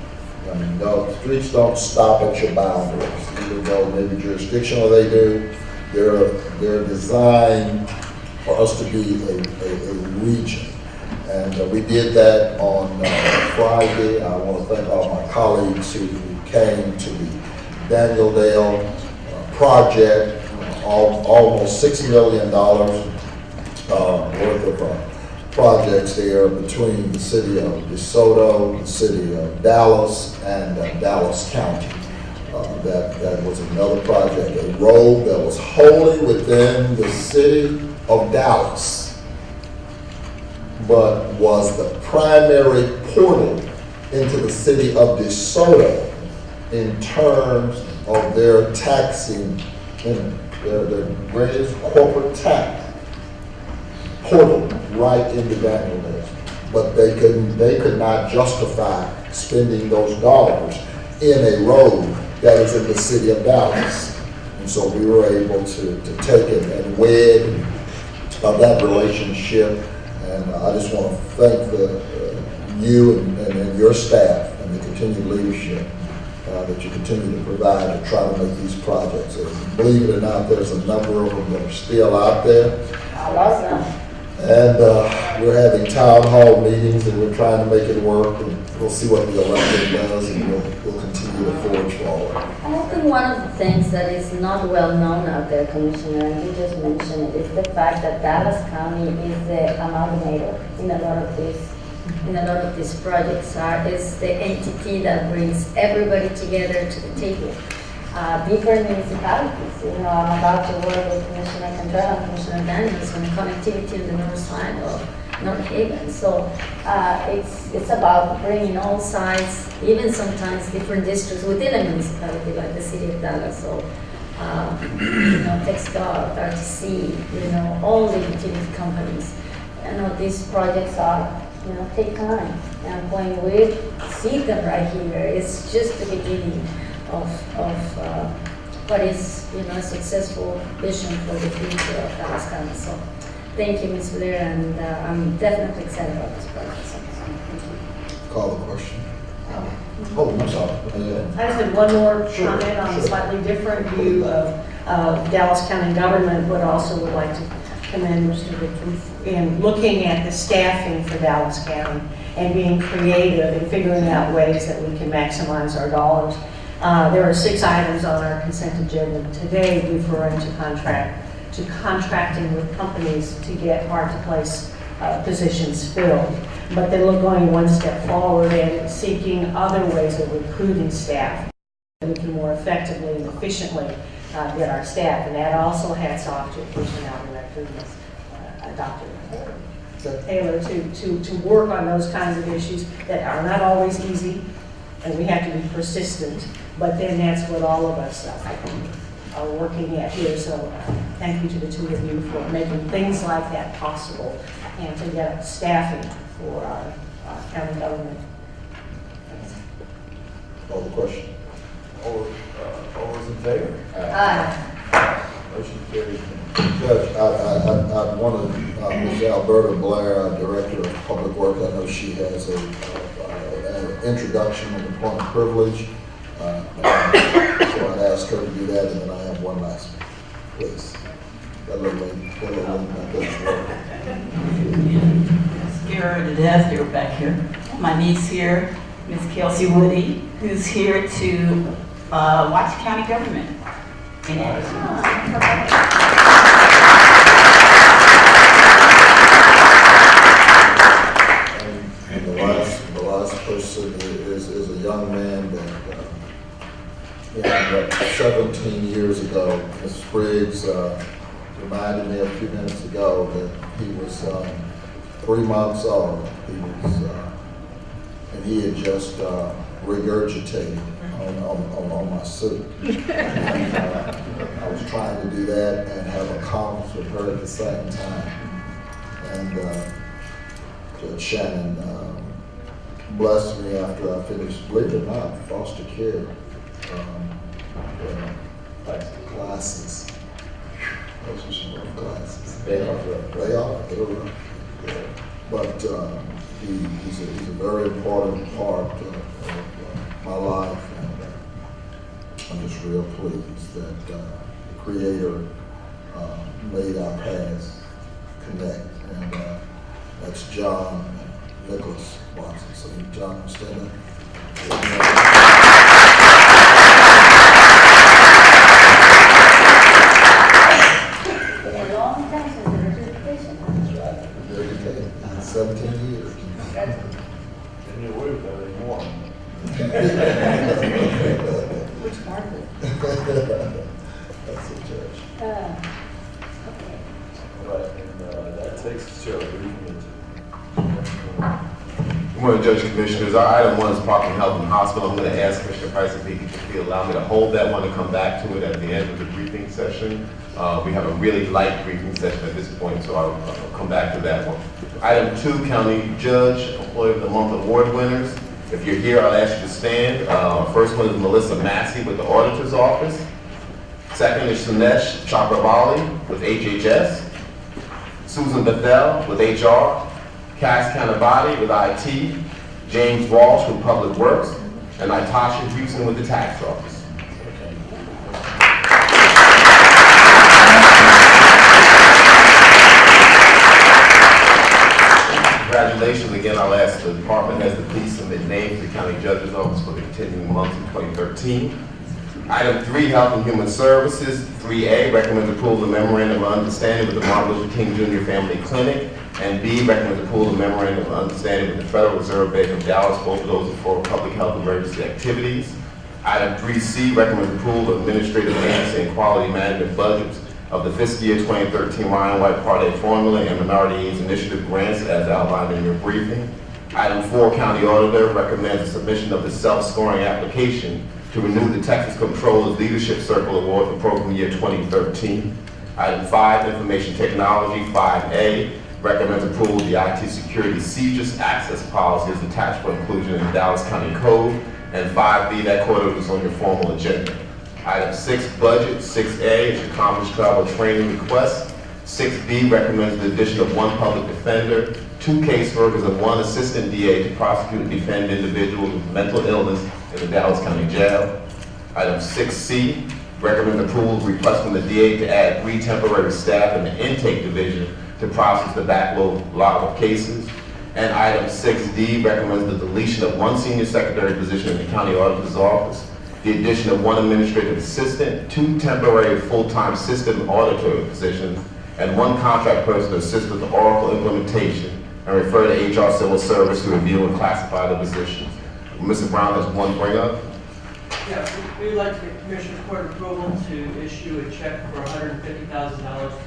I mean, no, streets don't stop at your boundaries, even though maybe jurisdictional they do. They're designed for us to be a region. And we did that on Friday. I want to thank all my colleagues who came to the Daniel Dale project, almost $6 million worth of projects there between the city of DeSoto, the city of Dallas, and Dallas County. That was another project, a road that was wholly within the city of Dallas, but was the primary portal into the city of DeSoto in terms of their taxing, their greatest corporate tax portal right into Daniel Dale. But they could not justify spending those dollars in a road that is in the city of Dallas. And so we were able to take it and wed that relationship. And I just want to thank you and your staff and the continued leadership that you continue to provide to try to make these projects. And believe it or not, there's a number of them that are still out there. Awesome. And we're having town hall meetings and we're trying to make it work. And we'll see what the election does and we'll continue to forge forward. I think one of the things that is not well known out there, Commissioner, and you just mentioned it, is the fact that Dallas County is the amalgamator in a lot of these projects. Is the entity that brings everybody together to the table. Different municipalities. You know, I'm about to work with Commissioner Cantrell and Commissioner Daniels on connectivity in the north side of North Haven. So it's about bringing all sides, even sometimes different districts within a municipality, like the city of Dallas. So, you know, TechStar, RTC, you know, all the utility companies. You know, these projects are, you know, take time. And when we see them right here, it's just the beginning of what is, you know, a successful vision for the future of Dallas County. So thank you, Ms. Blair, and I'm definitely excited about this project. So, thank you. Call the question. Oh, I'm sorry. I just had one more comment on a slightly different view of Dallas County government, but also would like to commend Mr. Richards in looking at the staffing for Dallas County and being creative and figuring out ways that we can maximize our dollars. There are 6 items on our consent agenda today referring to contracting with companies to get hard-to-place positions filled. But then we're going one step forward and seeking other ways of recruiting staff that we can more effectively and efficiently get our staff. And that also hats off to Personnel Director, Dr. Taylor, to work on those kinds of issues that are not always easy, and we have to be persistent. But then that's what all of us are working at here. So thank you to the 2 of you for making things like that possible and to get staffing for our county government. Call the question. All those in favor? Aye. Motion carries. Judge, I wanted Ms. Alberta Blair, our Director of Public Works, I know she has an introduction and employment privilege. So I'd ask her to do that, and then I have one last one, please. That little lady, that doesn't work. Scared to death, you're back here. My niece here, Miss Kelsey Woody, who's here to watch county government in action. And the last person is a young man that 17 years ago, Ms. Spriggs reminded me a few minutes ago that he was 3 months old. And he had just regurgitated on my suit. I was trying to do that and have a conference with her at the same time. And Judge Shannon blessed me after I finished, believe it or not, foster care classes. Those are some rough classes. They are rough. Yeah. But he's a very important part of my life, and I'm just real pleased that the Creator made our paths connect, and that's John and Nicholas Watson. So John, stand up. A long time since the education. That's right. Very good. 17 years. And you're worried about it more. Which part of it? That's it, Judge. Okay. All right, and that takes us to a briefing. Good morning, Judge Commissioners. Our item 1 is Park and Health and Hospital. I'm going to ask Commissioner Price if he could allow me to hold that one and come back to it at the end of the briefing session. We have a really light briefing session at this point, so I'll come back to that one. Item 2, County Judge, Employee of the Month Award winners. If you're here, I'll ask you to stand. First one is Melissa Massey with the Auditor's Office. Second is Sunesh Chakrabarti with HHS. Susan Bethel with HR. Cass Canavati with IT. James Walsh with Public Works. and Natasha Houston with the tax office. Congratulations again. I'll ask the department heads to please submit names to the county judge's office for the continuing months in 2013. Item 3, Health and Human Services. 3A, recommends approval of memorandum of understanding with the Martin Luther King Jr. Family Clinic. And B, recommends approval of memorandum of understanding with the Federal Reserve Bank of Dallas. Both of those are for public health emergency activities. Item 3C, recommends approval of administrative agency and quality management budgets of the fiscal year 2013 Ryan White Part A formula and minority aids initiative grants as outlined in your briefing. Item 4, County Auditor recommends the submission of the self-scoring application to renew the Texas Comptroller's Leadership Circle Award for program year 2013. Item 5, Information Technology. 5A, recommends approval of the IT security CJIS access policy as attached for inclusion in the Dallas County Code. And 5B, that quarter is on your formal agenda. Item 6, Budget. 6A is your conference travel training request. 6B recommends the addition of 1 public defender, 2 caseworkers, and 1 assistant DA to prosecute and defend individuals with mental illness in the Dallas County Jail. Item 6C recommends approval of request from the DA to add 3 temporary staff in the intake division to process the backlog of cases. And item 6D recommends the deletion of 1 senior secretary position in the county auditor's office, the addition of 1 administrative assistant, 2 temporary full-time system auditor positions, and 1 contract person to assist with the Oracle implementation, and refer to HR Civil Service to review and classify the positions. Mr. Brown has 1 bring up. Yeah, we'd like to get Commissioner's Court approval to issue a check for $150,000 to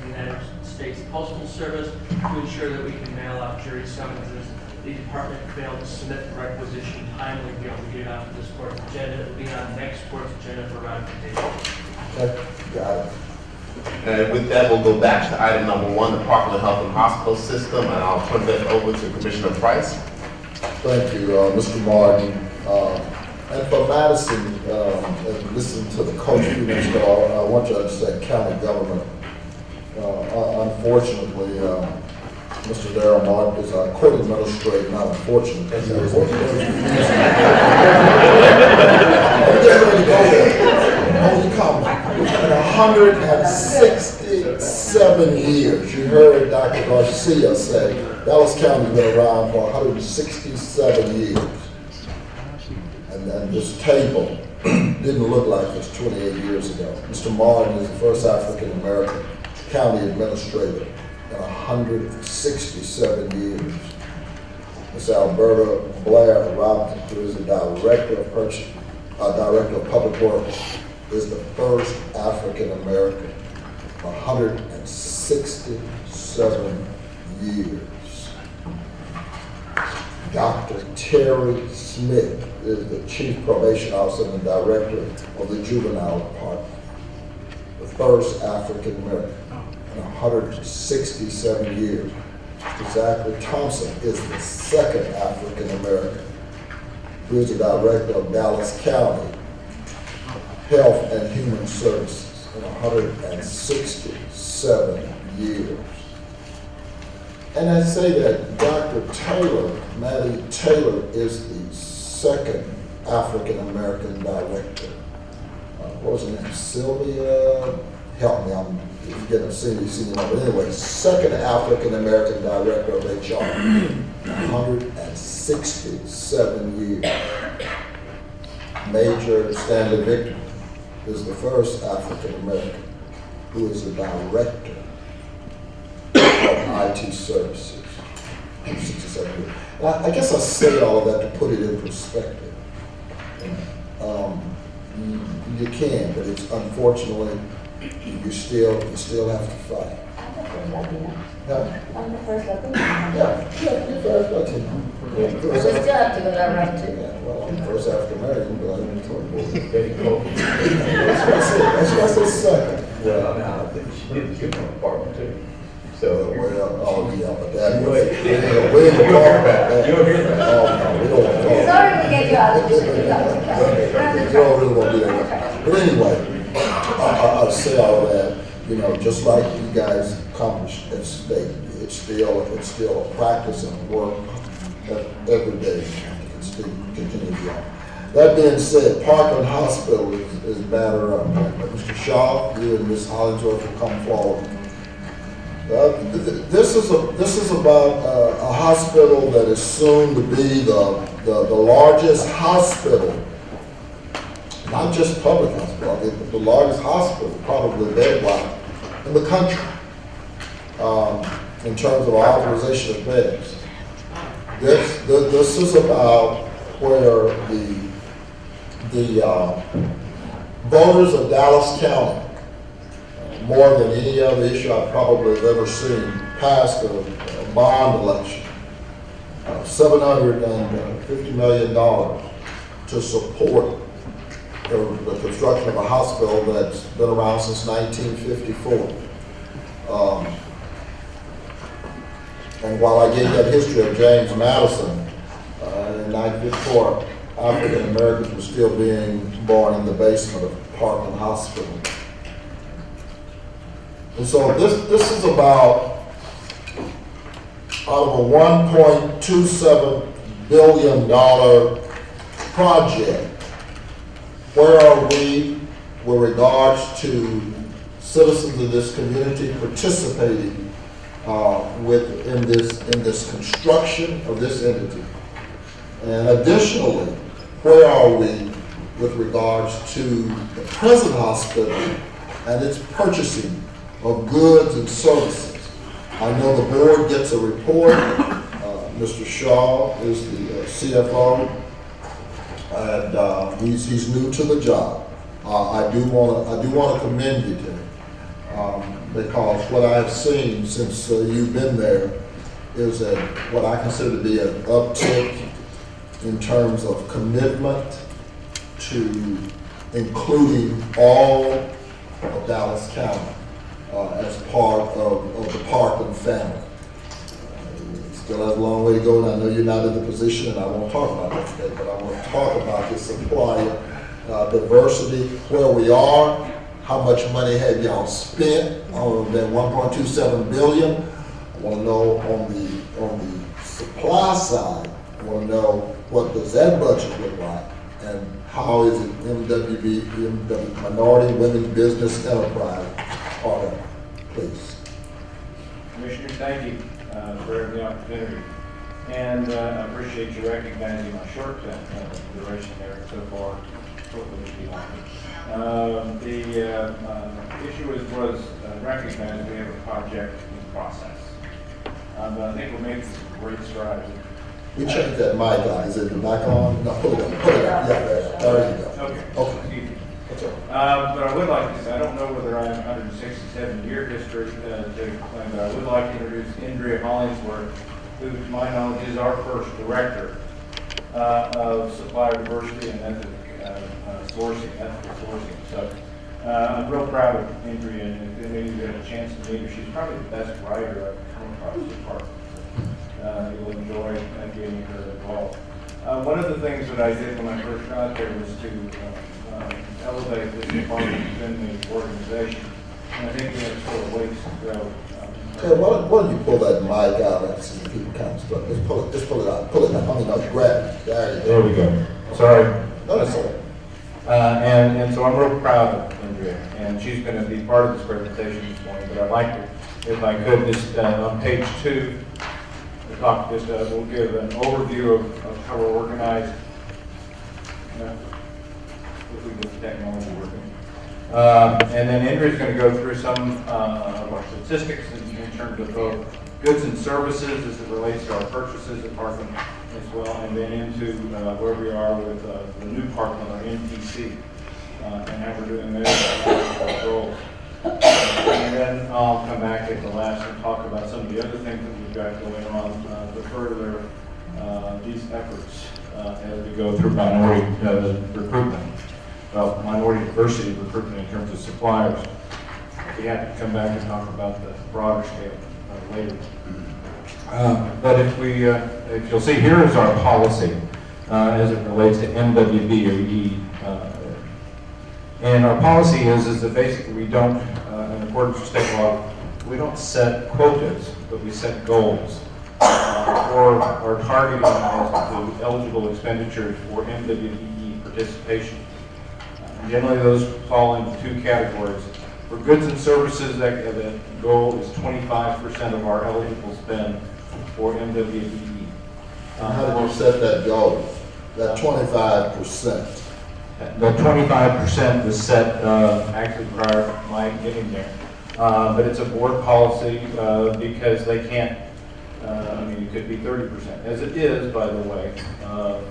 the United States Postal Service to ensure that we can mail out jury summonses. The department failed to submit the requisition timely to be able to get it out to this court's agenda. It will be on next court's agenda for ratification. Okay, got it. And with that, we'll go back to item number 1, the Department of Health and Hospital System, and I'll turn that over to Commissioner Price. Thank you, Mr. Martin. And for Madison, and listen to the coach few minutes ago, I want you to understand county government. Unfortunately, Mr. Darrell Martin is our court administrator, not unfortunately. I'm getting ready to go there. Holy cow. In 167 years, you heard Dr. Garcia say, Dallas County's been around for 167 years. And this table didn't look like this 28 years ago. Mr. Martin is the first African-American county administrator in 167 years. Ms. Alberta Blair Robinson, who is the Director of Public Works, is the first African-American in 167 years. Dr. Terry Smith is the Chief Probation Officer and the Director of the Juvenile Department, the first African-American in 167 years. Zachary Thompson is the second African-American who is the Director of Dallas County Health and Human Services in 167 years. And I say that Dr. Taylor, Maddie Taylor, is the second African-American director. What was her name? Sylvia? Help me, I'm getting a senior number. Anyway, second African-American director of HR, 167 years. Major Stanley Victor is the first African-American who is the director of IT services. 67 years. I guess I say all of that to put it in perspective. You can, but it's unfortunately you still have to fight. I'm the first Latina. Yeah. I'm the first Latina. Yeah, you're the first Latino. We still have to go that route too. Yeah, well, I'm the first African-American, but I'm the third. That's what I said. That's what I said second. Well, I think she did give them an apartment too. So, Well, oh yeah, but that was, we ain't gonna talk about that. You don't hear that? Oh, no, we don't want to talk. Sorry we get you out of the We don't really want to do that. But anyway, I'll say all of that, you know, just like you guys accomplished at state, it's still a practice and work every day. It still continues on. That being said, Parkland Hospital is a matter of, Mr. Shaw, you and Ms. Hollingsworth will come forward. This is about a hospital that is soon to be the largest hospital, not just public hospital, the largest hospital, probably bed-wise, in the country, in terms of authorization of beds. This is about where the voters of Dallas County, more than any other issue I've probably ever seen, passed a bond election, $750 million to support the construction of a hospital that's been around since 1954. And while I gave that history of James Madison, in 1954, African Americans were still being born in the basement of Parkland Hospital. And so this is about, out of a $1.27 billion project, where are we with regards to citizens of this community participating in this construction of this entity? And additionally, where are we with regards to the present hospital and its purchasing of goods and services? I know the board gets a report. Mr. Shaw is the CFO, and he's new to the job. I do want to commend you to him, because what I've seen since you've been there is what I consider to be an uptick in terms of commitment to including all of Dallas County as part of the Parkland family. Still has a long way to go, and I know you're not in the position, and I won't talk about that today, but I want to talk about the supplier diversity, where we are, how much money have y'all spent on that $1.27 billion. I want to know on the supply side, I want to know what does that budget look like, and how is it MWB, Minority Women Business Enterprise part of it, please. Commissioner, thank you for the opportunity. And I appreciate you recognizing my short duration there so far. Hopefully it'll be longer. The issue was recognized we have a project in process. But I think we're making some great strides. We checked that mic out. Is it the mic on? No, pull it up. Pull it up. Yeah, there you go. Okay. Okay. But I would like to, I don't know whether I have 167-year history to claim, but I would like to introduce Andrea Hollingsworth, who to my knowledge is our first director of supplier diversity and ethical sourcing. So I'm real proud of Andrea, and if any of you had a chance to meet her, she's probably the best writer I've come across so far. You'll enjoy getting her involved. One of the things that I did when I first got there was to elevate this department within the organization. And I think we have still a ways to go. Okay, why don't you pull that mic out and see people kind of stuff. Just pull it out. Pull it out. I mean, no, grab it. There you go. There we go. Sorry. No, that's all right. And so I'm real proud of Andrea, and she's going to be part of this presentation this morning, but I'd like to, if I could, just on page 2, we'll give an overview of how we're organized. If we get the technology working. And then Andrea's going to go through some of our statistics in terms of both goods and services as it relates to our purchases at Parkland as well, and then into where we are with the new Parkland, our NPC, and how we're doing there, roles. And then I'll come back at the last and talk about some of the other things that we've got going on to further these efforts as we go through minority recruitment. Well, minority diversity recruitment in terms of suppliers. We have to come back and talk about the broader scale later. But if you'll see, here is our policy as it relates to MWB or E. And our policy is that basically we don't, in accordance with state law, we don't set quotas, but we set goals for our targeting as to eligible expenditures for MWBE participation. Generally, those fall into two categories. For goods and services, the goal is 25% of our eligible spend for MWBE. How did you set that goal? That 25%? The 25% was set actually prior to my getting there. But it's a board policy because they can't, I mean, it could be 30%, as it is, by the way,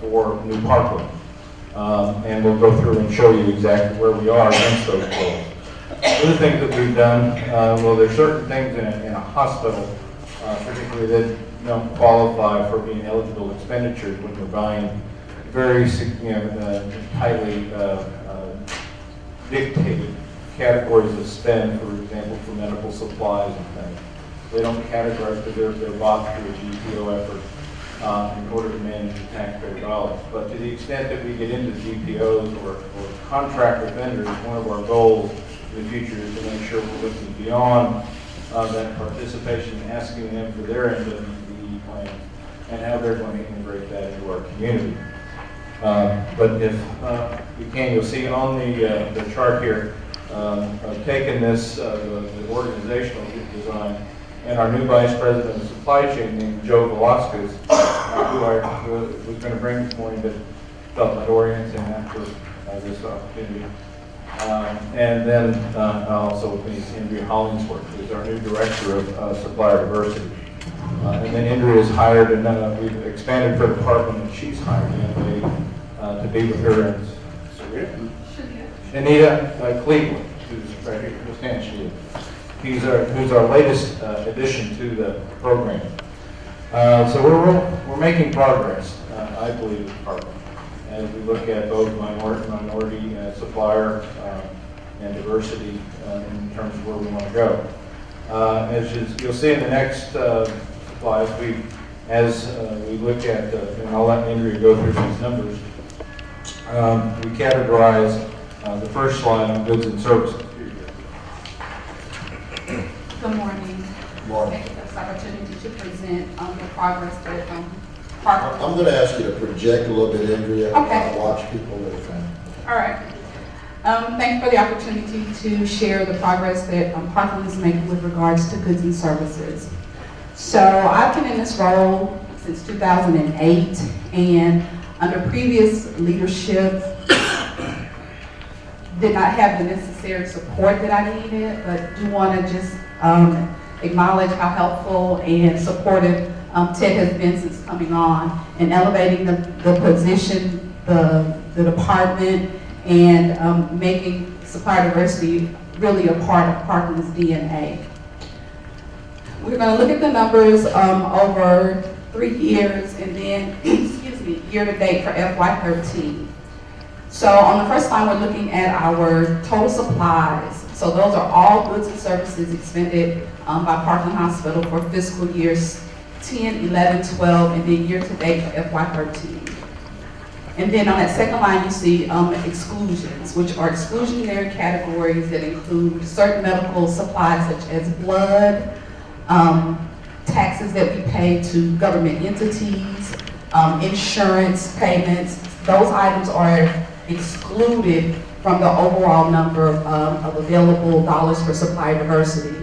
for New Parkland. And we'll go through and show you exactly where we are against those goals. Other things that we've done, well, there's certain things in a hospital, particularly that don't qualify for being eligible expenditures when you're buying very, tightly dictated categories of spend, for example, for medical supplies and things. They don't categorize because they're bought through a GPO effort in order to manage the taxpayer dollars. But to the extent that we get into GPOs or contract with vendors, one of our goals in the future is to make sure we're looking beyond that participation, asking them for their MWBE plans and how they're going to integrate that into our community. But if you can, you'll see on the chart here, I've taken this, the organizational design, and our new vice president of supply chain named Joe Velasquez, who I was going to bring this morning, but felt I'd orient him after this opportunity. And then also with me is Andrea Hollingsworth, who's our new director of supplier diversity. And then Andrea is hired, and we've expanded her department, and she's hired to be with her. And Anita Cleveland, who's right here, just stand, she is. Who's our latest addition to the program. So we're making progress, I believe, as a department, as we look at both minority supplier and diversity in terms of where we want to go. As you'll see in the next slides, as we look at, and I'll let Andrea go through these numbers, we categorize the first slide on goods and services. Good morning. Thank you for this opportunity to present the progress that Parkland. I'm going to ask you to project a little bit, Andrea. Okay. Watch people that are trying. All right. Thank you for the opportunity to share the progress that Parkland is making with regards to goods and services. So I've been in this role since 2008, and under previous leadership, did not have the necessary support that I needed, but do want to just acknowledge how helpful and supportive Ted has been since coming on and elevating the position, the department, and making supplier diversity really a part of Parkland's DNA. We're going to look at the numbers over 3 years and then, excuse me, year to date for FY13. So on the first line, we're looking at our total supplies. So those are all goods and services expended by Parkland Hospital for fiscal years 10, 11, 12, and then year to date for FY13. And then on that second line, you see exclusions, which are exclusionary categories that include certain medical supplies such as blood, taxes that we pay to government entities, insurance payments. Those items are excluded from the overall number of available dollars for supply diversity.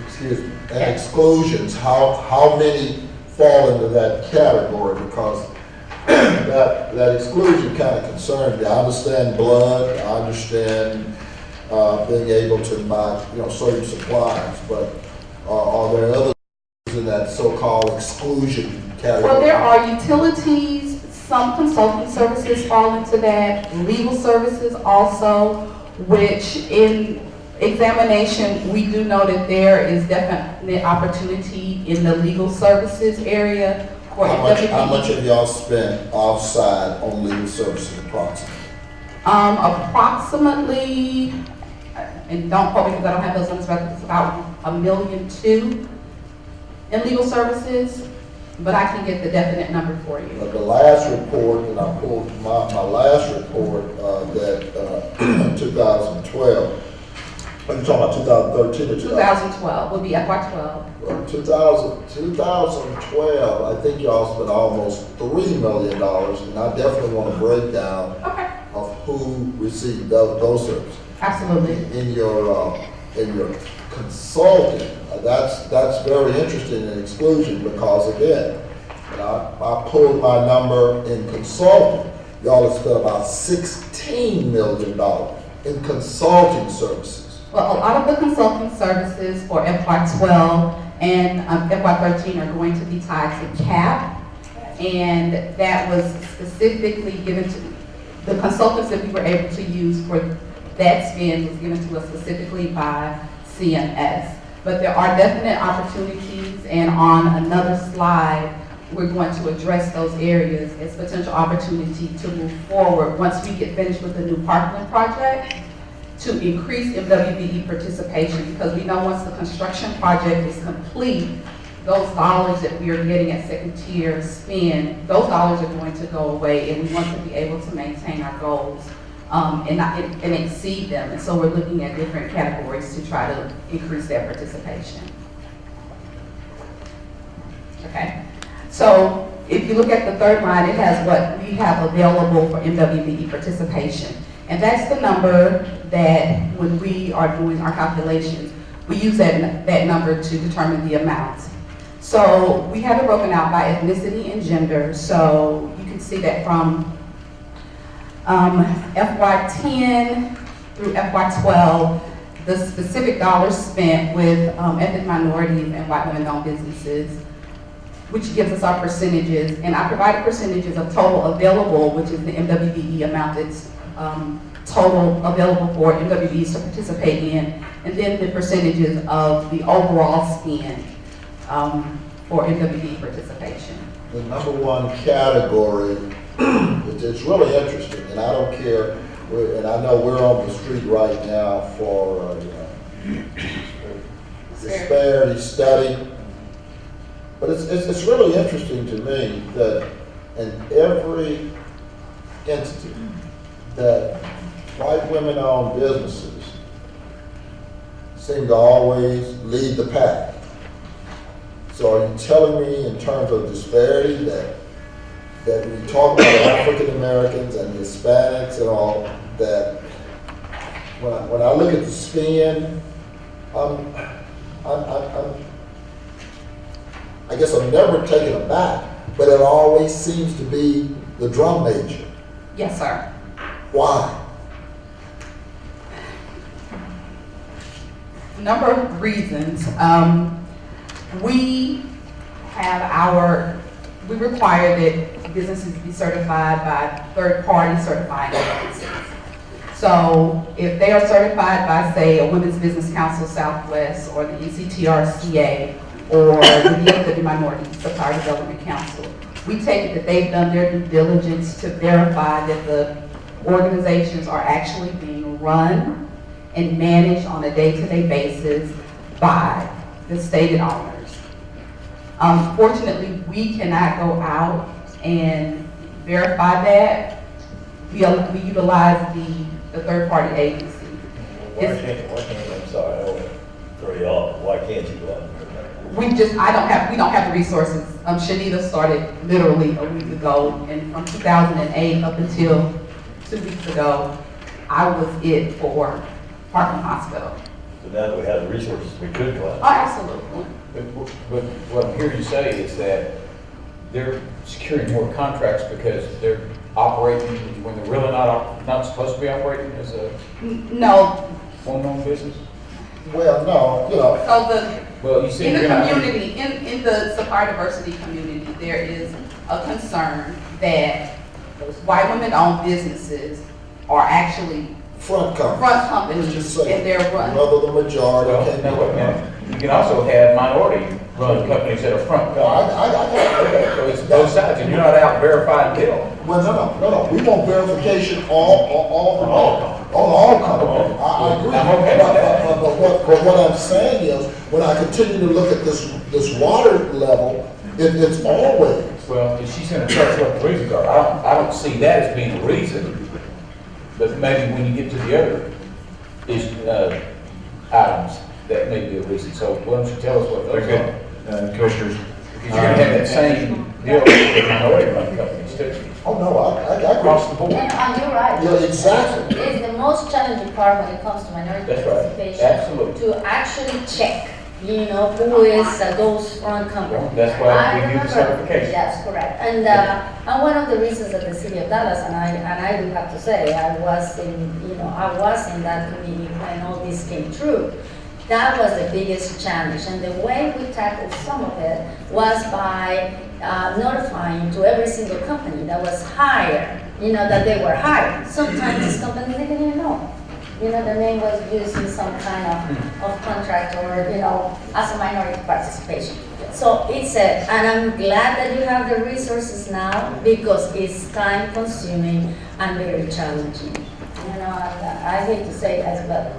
Excuse me. And exclusions, how many fall into that category? Because that exclusion kind of concerns me. I understand blood, I understand being able to buy certain supplies, but are there others in that so-called exclusion category? Well, there are utilities. Some consulting services fall into that, legal services also, which in examination, we do know that there is definite opportunity in the legal services area. For How much have y'all spent offside on legal services approximately? Approximately, and don't quote me because I don't have those numbers, but it's about $1.2 million in legal services. But I can get the definite number for you. But the last report that I pulled, my last report that 2012, are you talking about 2013 or 2012 would be FY12. Well, 2012, I think y'all spent almost $3 million, and I definitely want a breakdown of who receive those services. Absolutely. In your consulting, that's very interesting in exclusion because again, when I pulled my number in consulting, y'all have spent about $16 million in consulting services. Well, a lot of the consulting services for FY12 and FY13 are going to be tied to CAP. And that was specifically given to, the consultants that we were able to use for that spend was given to us specifically by CMS. But there are definite opportunities, and on another slide, we're going to address those areas as potential opportunity to move forward once we get finished with the new Parkland project to increase MWBE participation, because we know once the construction project is complete, those dollars that we are getting at second tier spend, those dollars are going to go away, and we want to be able to maintain our goals and exceed them. And so we're looking at different categories to try to increase that participation. Okay, so if you look at the third line, it has what we have available for MWBE participation. And that's the number that when we are doing our calculations, we use that number to determine the amount. So we have it broken out by ethnicity and gender. So you can see that from FY10 through FY12, the specific dollars spent with ethnic minorities and white women-owned businesses, which gives us our percentages. And I provided percentages of total available, which is the MWBE amount that's total available for MWBEs to participate in, and then the percentages of the overall spend for MWBE participation. The number one category, it's really interesting, and I don't care, and I know we're on the street right now for disparity study, but it's really interesting to me that in every entity that white women-owned businesses seem to always lead the pack. So are you telling me in terms of disparity that when you talk about African Americans and Hispanics and all, that when I look at the spend, I guess I'm never taken aback, but it always seems to be the drum major. Yes, sir. Why? A number of reasons. We require that businesses be certified by third-party certifying agencies. So if they are certified by, say, a Women's Business Council Southwest or the NCTRCA or the DFW Minority Supplier Development Council, we take it that they've done their due diligence to verify that the organizations are actually being run and managed on a day-to-day basis by the stated owners. Fortunately, we cannot go out and verify that. We utilize the third-party agency. Why can't, I'm sorry, I don't throw you off, why can't you go out and verify? We don't have the resources. Shanita started literally a week ago, and from 2008 up until 2 weeks ago, I was it for Parkland Hospital. So now that we have the resources, we could go out. Oh, absolutely. But what I'm hearing you say is that they're securing more contracts because they're operating when they're really not supposed to be operating as a No. one-owned business? Well, no, you know. So in the community, in the supplier diversity community, there is a concern that white women-owned businesses are actually front companies, and they're run. Whether the majority You can also have minority-run companies that are front. So it's both sides, and you're not out verifying Bill. Well, no. We want verification on all companies. I agree. I'm okay with that. But what I'm saying is, when I continue to look at this water level, it's always. Well, she's going to tell us what the reasons are. I don't see that as being the reason, but maybe when you get to the other items, that may be a reason. So why don't you tell us what those are? Commissioners. Because you're going to have that same deal with minority-run companies too. Oh, no, I across the board. You're right. Yeah, exactly. It's the most challenging part when it comes to minority That's right. participation. Absolutely. To actually check, who is those front company. That's why I we do the remember- certification. Yes, correct. And one of the reasons that the city of Dallas, and I do have to say, I was in that committee when all this came true. That was the biggest challenge, and the way we tackled some of it was by notifying to every single company that was hired, that they were hired. Sometimes these companies, they didn't even know. The name was used in some kind of contract or, as a minority participation. So and I'm glad that you have the resources now because it's time consuming and very challenging. And I hate to say this, but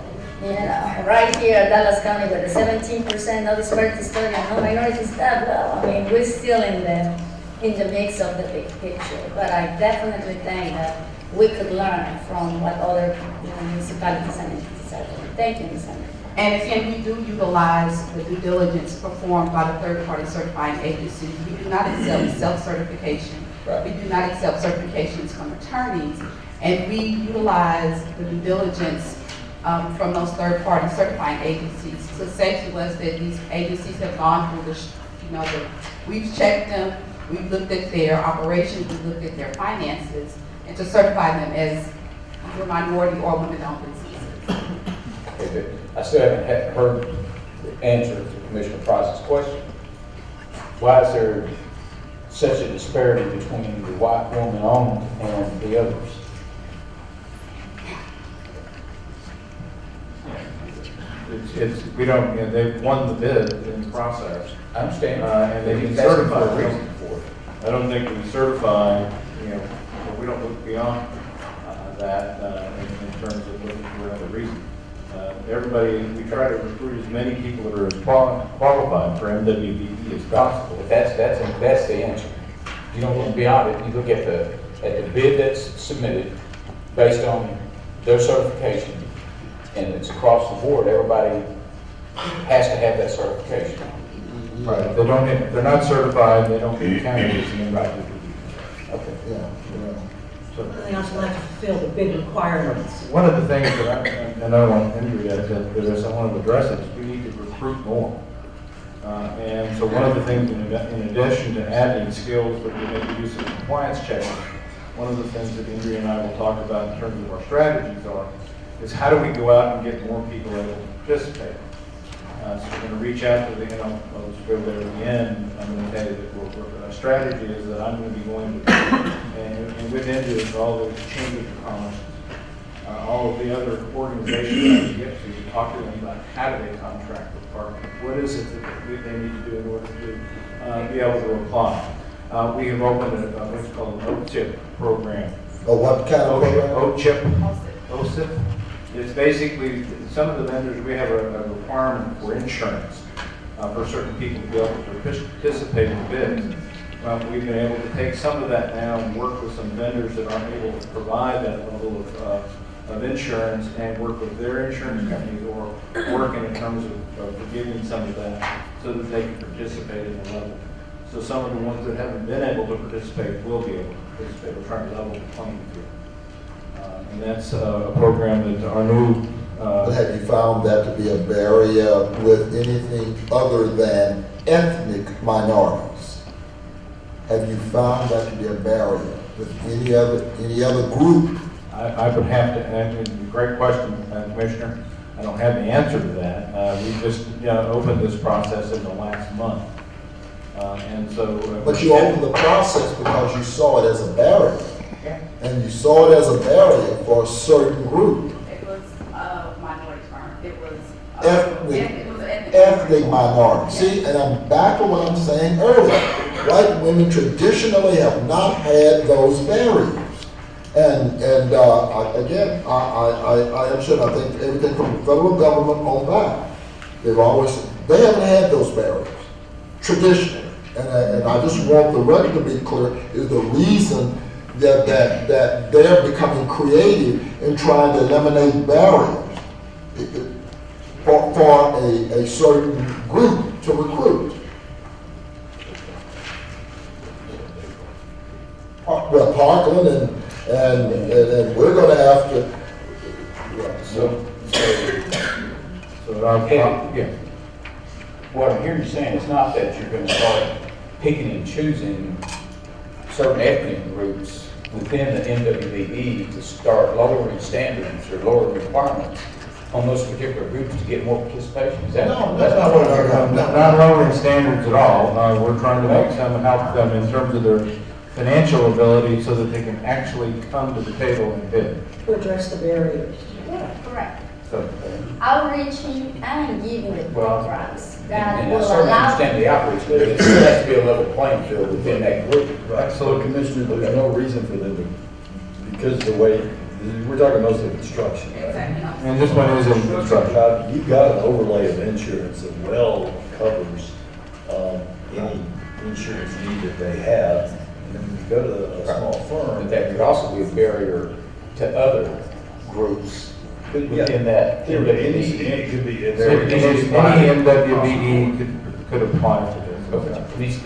right here at Dallas County with the 17% no disparity study and no minority staff, well, we're still in the mix of the big picture. But I definitely think that we could learn from what other municipalities and entities are doing. Thank you, Ms. Henry. And again, we do utilize the due diligence performed by the third-party certifying agencies. We do not accept self-certification. Right. We do not accept certifications from attorneys. And we utilize the due diligence from those third-party certifying agencies to say to us that these agencies have gone through we've checked them, we've looked at their operations, we've looked at their finances, and to certify them as either minority or women-owned businesses. I still haven't heard the answer to Commissioner Price's question. Why is there such a disparity between the white woman-owned and the others? They've won the bid in the process. I understand. And they can That's certify the it. reason for it. I don't think we certify, we don't look beyond that in terms of looking for another reason. We try to recruit as many people that are as qualified for MWBE as possible. But that's the answer. You don't look beyond it. You look at the bid that's submitted based on their certification, and it's across the board. Everybody has to have that certification. Right. If they're not certified, they don't get counted as an MWBE. Okay. Yeah. They also have to fulfill the bid requirements. One of the things that I don't want to injure yet, that I want to address is we need to recruit more. And so one of the things, in addition to adding skills that we make use of compliance checks, one of the things that Andrea and I will talk about in terms of our strategies is how do we go out and get more people able to participate. So we're going to reach out to I'll just go there at the end. I'm going to tell you that our strategy is that I'm going to be going to, and with Andrea, all the chambers of commerce, all of the other organizations that we get to talk to them about how do they contract with partners. What is it that they need to do in order to be able to apply? We have opened what's called an OCHIP program. What kind of program? OCHIP. It's basically, some of the vendors, we have a requirement for insurance for certain people to be able to participate in bids. We've been able to take some of that now and work with some vendors that aren't able to provide that level of insurance and work with their insurance companies or working in terms of forgiving some of that so that they can participate in the level. So some of the ones that haven't been able to participate will be able to participate. We're trying to level the playing field. And that's a program that our new... But have you found that to be a barrier with anything other than ethnic minorities? Have you found that to be a barrier with any other group? I would have to, and great question, Commissioner. I don't have the answer to that. We just opened this process in the last month. And so... But you opened the process because you saw it as a barrier. And you saw it as a barrier for a certain group. It was a minority term. It was ethnic minority. See, and I'm back to what I'm saying earlier. White women traditionally have not had those barriers. And again, I understand, I think everything from the federal government on back, they haven't had those barriers, traditionally. And I just want the record to be clear, is the reason that they're becoming creative in trying to eliminate barriers for a certain group to recruit. Well, of Parkland, and we're gonna have to, yeah, So yeah. What I'm hearing you saying is not that you're going to start picking and choosing certain ethnic groups within the NWBE to start lowering standards or lowering requirements on those particular groups to get more participation. Is that? No, that's not what I'm talking about. Not lowering standards at all. We're trying to make some, help them in terms of their financial ability so that they can actually come to the table and bid. To address the barriers. Yeah, correct. So, Outreaching and giving the programs that And I will certainly allow. understand the outreach, but it still has to be a level playing field within that group. Right, so Commissioner, there's no reason for them to, because the way, we're talking mostly construction, right? and this one is in construction. You've got an overlay of insurance that well covers any insurance need that they have. And then when you go to a small firm. But that could also be a barrier to other groups within that Any NWBE. could be, Any NWBE could apply to this. Okay.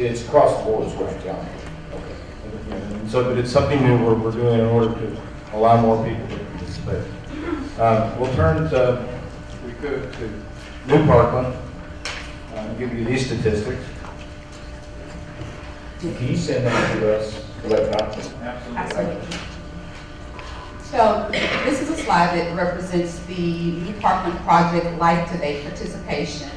It's across the board is what you're telling me. And so, but it's something that we're doing in order to allow more people to participate. We'll turn to, if we could, to New Parkland, and give you these statistics. Can you send that to us electronically? Absolutely. So this is a slide that represents the New Parkland Project Life Today participation.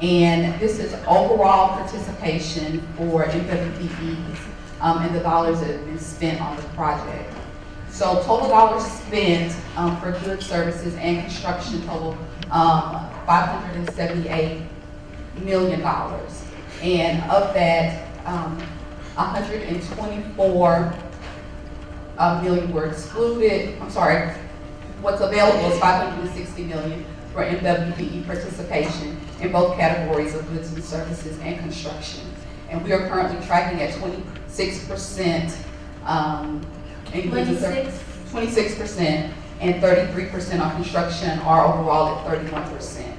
And this is overall participation for MWBEs and the dollars that have been spent on the project. So total dollars spent for goods, services, and construction total $578 million. And of that, 124 million were excluded. I'm sorry, what's available is 560 million for MWBE participation in both categories of goods and services and construction. And we are currently tracking at 26% in goods and services. 26% and 33% on construction, are overall at 31%.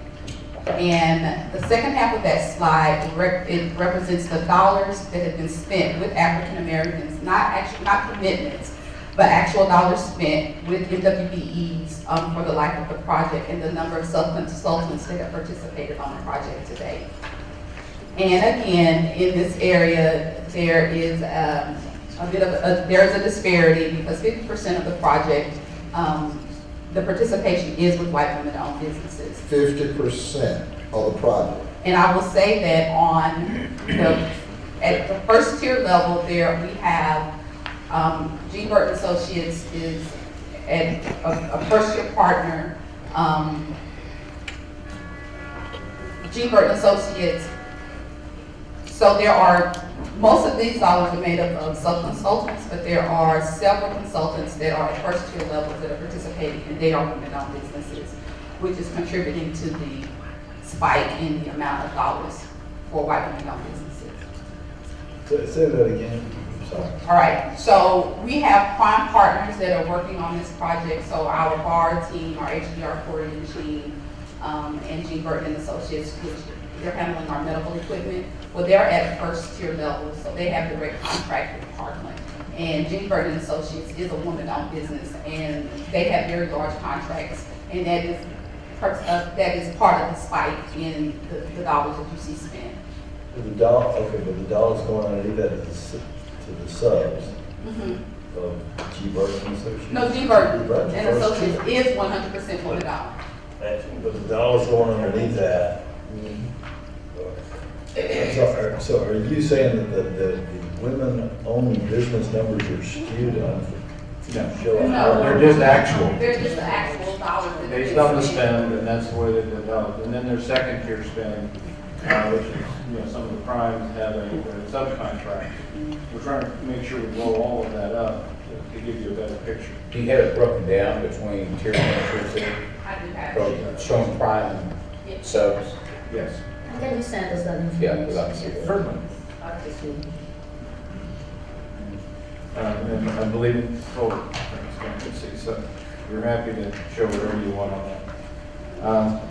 And the second half of that slide, it represents the dollars that have been spent with African Americans, not commitments, but actual dollars spent with MWBEs for the life of the project, and the number of consultants that have participated on the project today. And again, in this area, there is there's a disparity because 50% of the project, the participation is with white women-owned businesses. 50% of the project. And I will say that at the first tier level there, we have G. Burton Associates is a first year partner. G. Burton Associates. So there are, most of these dollars are made up of sub-consultants, but there are several consultants that are at first tier levels that are participating, and they are women-owned businesses, which is contributing to the spike in the amount of dollars for white women-owned businesses. Say that again. Sorry. All right, so we have prime partners that are working on this project. So our BAR team, our HDR Korean team, and G. Burton Associates, which they're handling our medical equipment. Well, they're at first tier level, so they have direct contract with Parkland. And G. Burton Associates is a woman-owned business, and they have very large contracts, and that is part of the spike in the dollars that you see spent. But the dollars going underneath that is to the subs of G. Burton Associates? No, G. Burton and Associates is 100% women-owned. But the dollars going underneath that. So are you saying that the women-owned business numbers are skewed on? No. They're just actual. They're just the actual dollars. that Based they on the spend. spend, and that's the way they developed. And then their second tier spend, which is, some of the primes have a subcontract. We're trying to make sure we blow all of that up to give you a better picture. Do you have it broken down between tier 1 and tier 2? I do have Or it. showing prime and subs? Yes. Can you send us that information? Yeah, we'd like to see that. Certainly. And I believe it's full transparency, so we're happy to show whatever you want on that.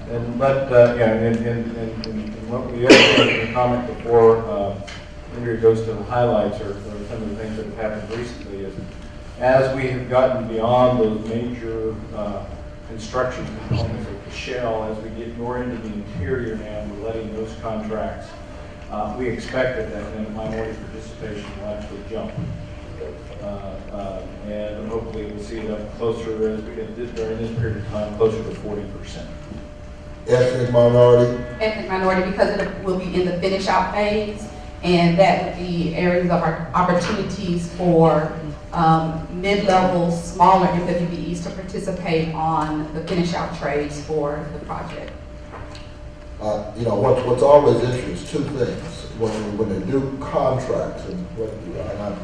And what we had a comment before, Andrea goes to the highlights or some of the things that have happened recently is as we have gotten beyond those major construction components of the shell, as we get more into the interior now, we're letting those contracts, we expect that minority participation will actually jump. And hopefully we'll see it up closer as we get during this period of time, closer to 40%. Ethnic minority? Ethnic minority, because it will be in the finish out phase, and that would be areas of our opportunities for mid-level, smaller MWBEs to participate on the finish out trades for the project. You know, what's always interesting, two things. When they do contracts, and I'm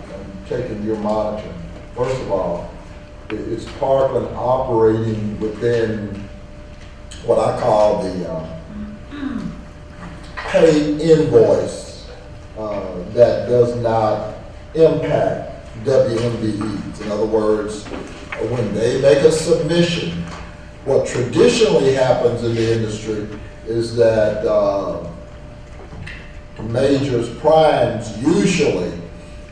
taking your monitoring. First of all, is Parkland operating within what I call the paid invoice that does not impact WMBEs. In other words, when they make a submission, what traditionally happens in the industry is that majors, primes usually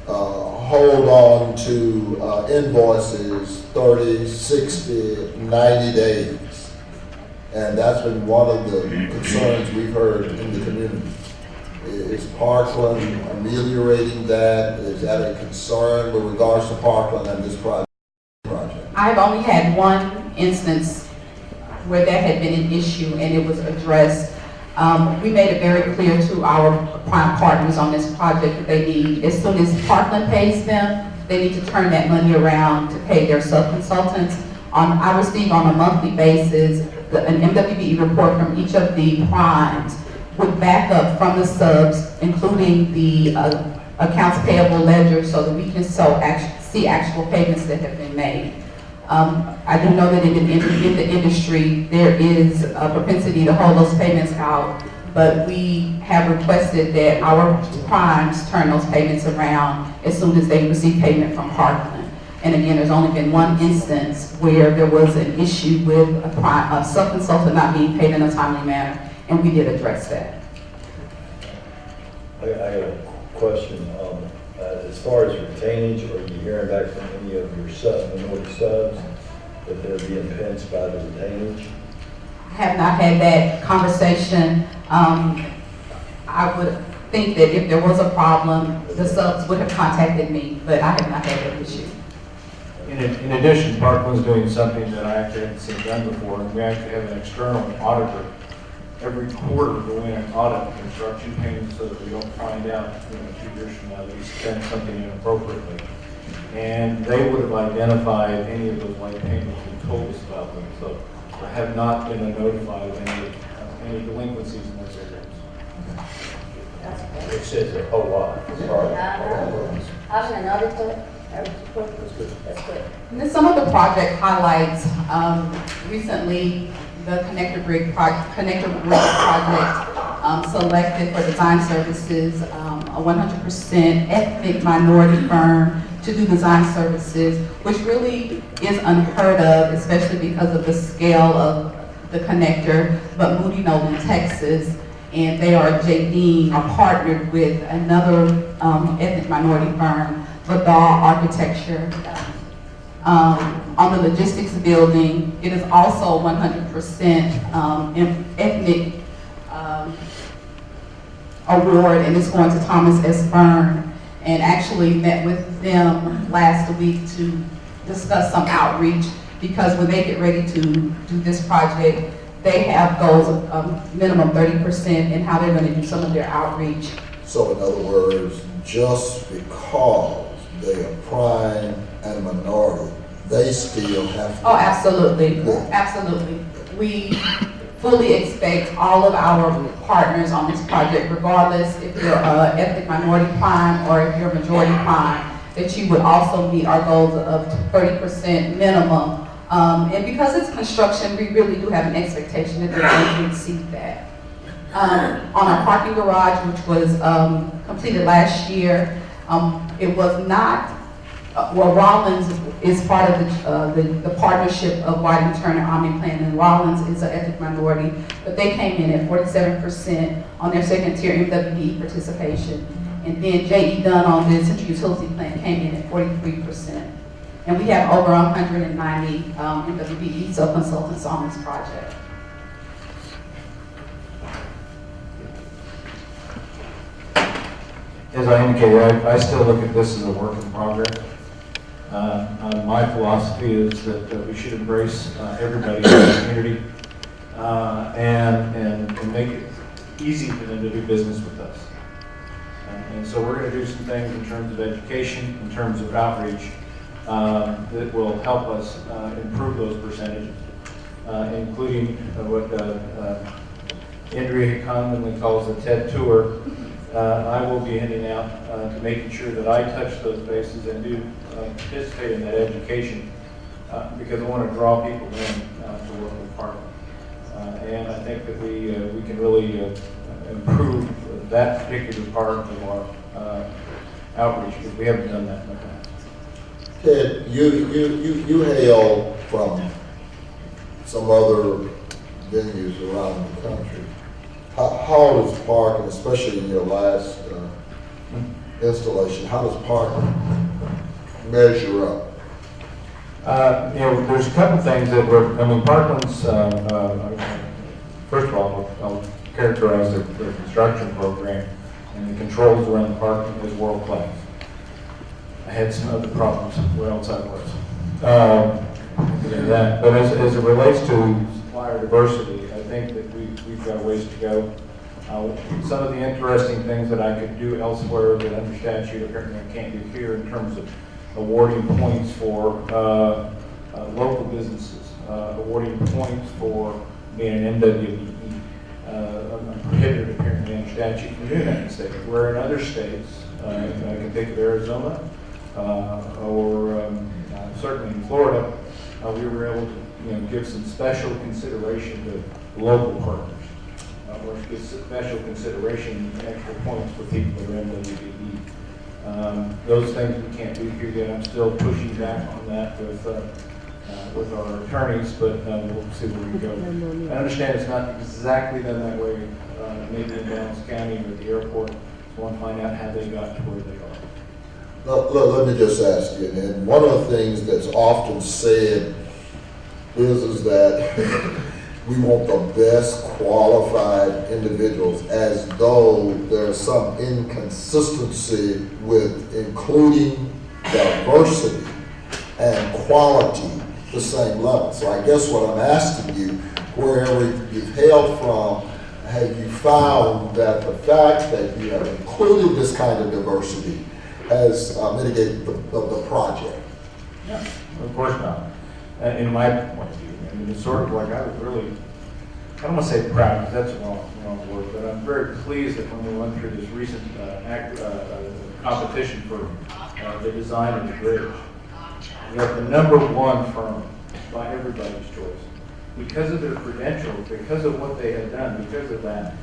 hold on to invoices 30, 60, 90 days. And that's been one of the concerns we've heard in the community. Is Parkland ameliorating that? Is that a concern with regards to Parkland and this project? I've only had one instance where that had been an issue and it was addressed. We made it very clear to our prime partners on this project that they need, as soon as Parkland pays them, they need to turn that money around to pay their sub-consultants. I receive on a monthly basis an MWBE report from each of the primes with backup from the subs, including the accounts payable ledger, so that we can see actual payments that have been made. I do know that in the industry, there is a propensity to hold those payments out, but we have requested that our primes turn those payments around as soon as they receive payment from Parkland. And again, there's only been one instance where there was an issue with a sub-consultant not being paid in a timely manner, and we did address that. I got a question. As far as retainage, are you hearing back from any of your minority subs that they're being pinched by the retainage? I have not had that conversation. I would think that if there was a problem, the subs would have contacted me, but I have not had that issue. In addition, Parkland's doing something that I actually haven't seen done before, and we actually have an external auditor every quarter go in and audit the construction payments so that we don't find out, 2 years from now that we spent something inappropriately. And they would have identified any of those late payments and told us about them. So I have not been notified of any delinquencies in those areas. It says a whole lot. Having an auditor, that's good. And then some of the project highlights, recently the Connector Bridge project selected for design services a 100% ethnic minority firm to do design services, which really is unheard of, especially because of the scale of the connector. But Moody Nolan, Texas, and they are partnered with another ethnic minority firm, Vidal Architecture. On the logistics building, it is also 100% ethnic award, and it's going to Thomas S. Byrne, and actually met with them last week to discuss some outreach, because when they get ready to do this project, they have goals of minimum 30% in how they're going to do some of their outreach. So in other words, just because they are prime and minority, they still have to. Oh, absolutely, absolutely. We fully expect all of our partners on this project, regardless if you're an ethnic minority prime or if you're a majority prime, that you would also meet our goals of 30% minimum. And because it's construction, we really do have an expectation that they're going to exceed that. On our parking garage, which was completed last year, it was not, Rollins is part of the partnership of Whiting Turner Omni Plan, and Rollins is an ethnic minority, but they came in at 47% on their second tier MWBE participation. And then J.E. Dunn on the central utility plant came in at 43%. And we have over 190 MWBE sub-consultants on this project. As I indicated, I still look at this as a work in progress. My philosophy is that we should embrace everybody in the community and make it easy for them to do business with us. And so we're going to do some things in terms of education, in terms of outreach, that will help us improve those percentages, including what Andrea commonly calls the TED Tour. I will be handing out to making sure that I touch those bases and do participate in that education because I want to draw people in to work with Parkland. And I think that we can really improve that particular part of our outreach because we haven't done that in the past. Ted, you hail from some other venues around the country. How does Parkland, especially in your last installation, how does Parkland measure up? There's a couple things that Parkland's, first of all, I'll characterize their construction program and the controls around the park as world class. I had some other problems where else I was. But as it relates to supplier diversity, I think that we've got a ways to go. Some of the interesting things that I could do elsewhere that under statute apparently I can't do here in terms of awarding points for local businesses, awarding points for being an MWBE. Prohibited apparently under statute from doing that in the state. Where in other states, I can think of Arizona, or certainly in Florida, we were able to give some special consideration to local partners. Or give special consideration and extra points for people that are MWBE. Those things we can't do here yet. I'm still pushing back on that with our attorneys, but we'll see where we go. I understand it's not exactly done that way, maybe in Dallas County or at the airport. So I want to find out how they got to where they are. Let me just ask you, and one of the things that's often said is that we want the best qualified individuals, as though there's some inconsistency with including diversity and quality the same level. So I guess what I'm asking you, wherever you've hailed from, have you found that the fact that you have included this kind of diversity has mitigated the project? No, of course not. In my point of view, it's sort of like I was really, I don't want to say proud, because that's the wrong word, but I'm very pleased that when we went through this recent competition for the design of the bridge, we have the #1 firm by everybody's choice. Because of their credentials, because of what they had done, because of that,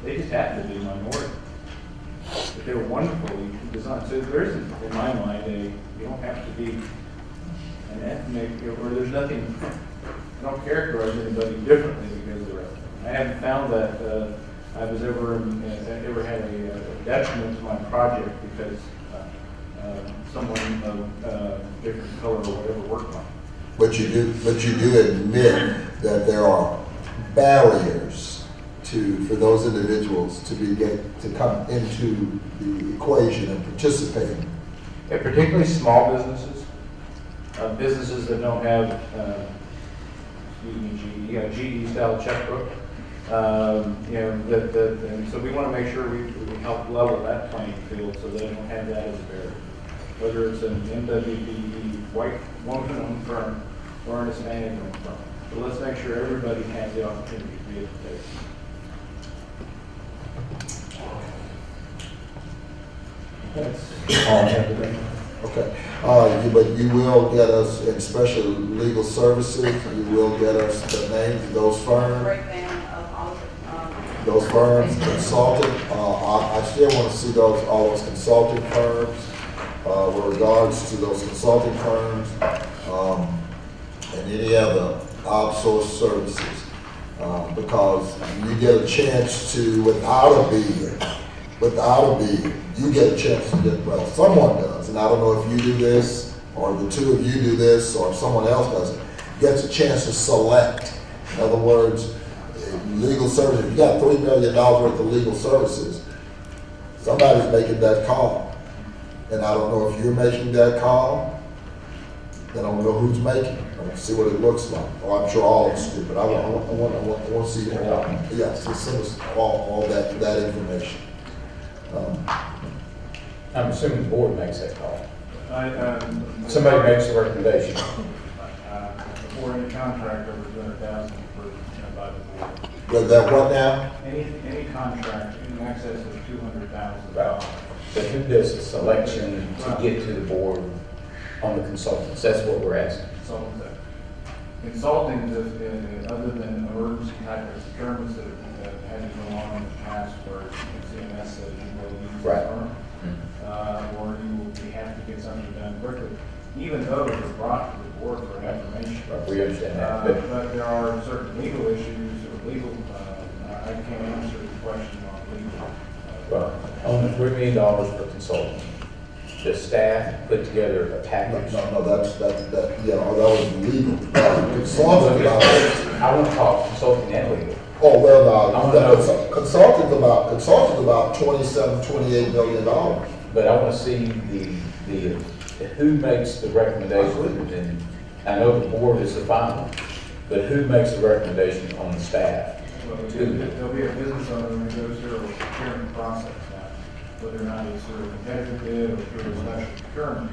they just happened to be minority. But they were wonderfully designed. So there isn't, in my mind, you don't have to be an ethnic, or there's nothing, I don't characterize anybody differently because of their ethnic. I haven't found that I was ever had a detriment to my project because someone of different color or whatever worked on it. But you do admit that there are barriers for those individuals to come into the equation and participate. Yeah, particularly small businesses, businesses that don't have, GE style checkbook. And so we want to make sure we help level that playing field so they don't have that as a barrier. Whether it's an MWBE white woman-owned firm or an Hispanic-owned firm. So let's make sure everybody has the opportunity to be at the table. That's all I have today. Okay. But you will get us, in special legal services, you will get us the names of those firms? Breakdown of all of Those firms, consultant, I still want to see all those consulting firms, with regards to those consulting firms, and any other outsourced services. Because you get a chance to, without a bid, without a bid, you get a chance to get, well, someone does, and I don't know if you do this, or the two of you do this, or if someone else does it, gets a chance to select. In other words, legal services, if you got $3 million worth of legal services, somebody's making that call. And I don't know if you're making that call, then I don't know who's making it. I want to see what it looks like. Oh, I'm sure all of us do, but I want to see all, yes, just send us all that information. I'm assuming the board makes that call. Somebody makes a recommendation. For any contract over 200,000 by the board. But that what now? Any contract in excess of $200,000. But who does the selection to get to the board on the consultants? That's what we're asking. Consulting, other than emergency type of procurements that had to go on in the past where CMS said you will use the firm, or you will have to get something done quickly. Even those are brought to the board for information. We understand that. But there are certain legal issues or legal, I can't answer the question on legal. Well, on the $3 million for consulting, the staff put together a package. No, that was legal. Consulting about, I want to talk consulting and legal. oh, well, no, consulting's about $27-28 million. But I want to see the who makes the recommendation, and I know the board is the final, but who makes the recommendation on the staff? Well, there'll be a business owner that goes through a procurement process now, whether or not it's through a competitive bid or through a special procurement.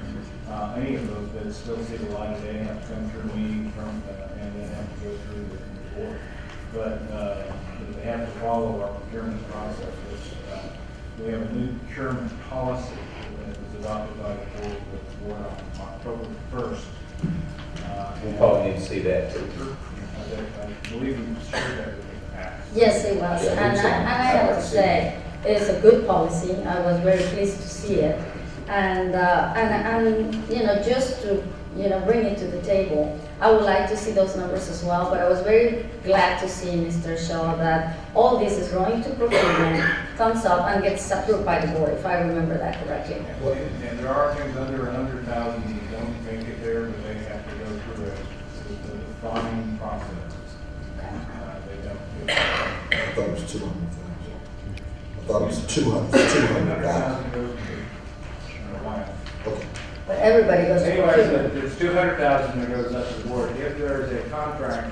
Any of those bids still see the light of day, have to come through me and then have to go through the board. But they have to follow our procurement process, which we have a new procurement policy that was adopted by the board on October 1st. We probably need to see that too. I believe we shared that with the past. Yes, it was. Yeah, And I have to say, it's a good policy. I was very pleased to see it. And you know, just to, you know, bring it to the table, I would like to see those numbers as well, but I was very glad to see, Mr. Shaw, that all this is going to procurement, comes up and gets approved by the board, if I remember that correctly. And there are things under 100,000 that don't make it there, but they have to go through the defined process. They don't. I thought it was 200,000. I thought it was 200,000. Okay. But everybody goes to Anyway, procurement. there's 200,000 that goes up to the board. If there is a contract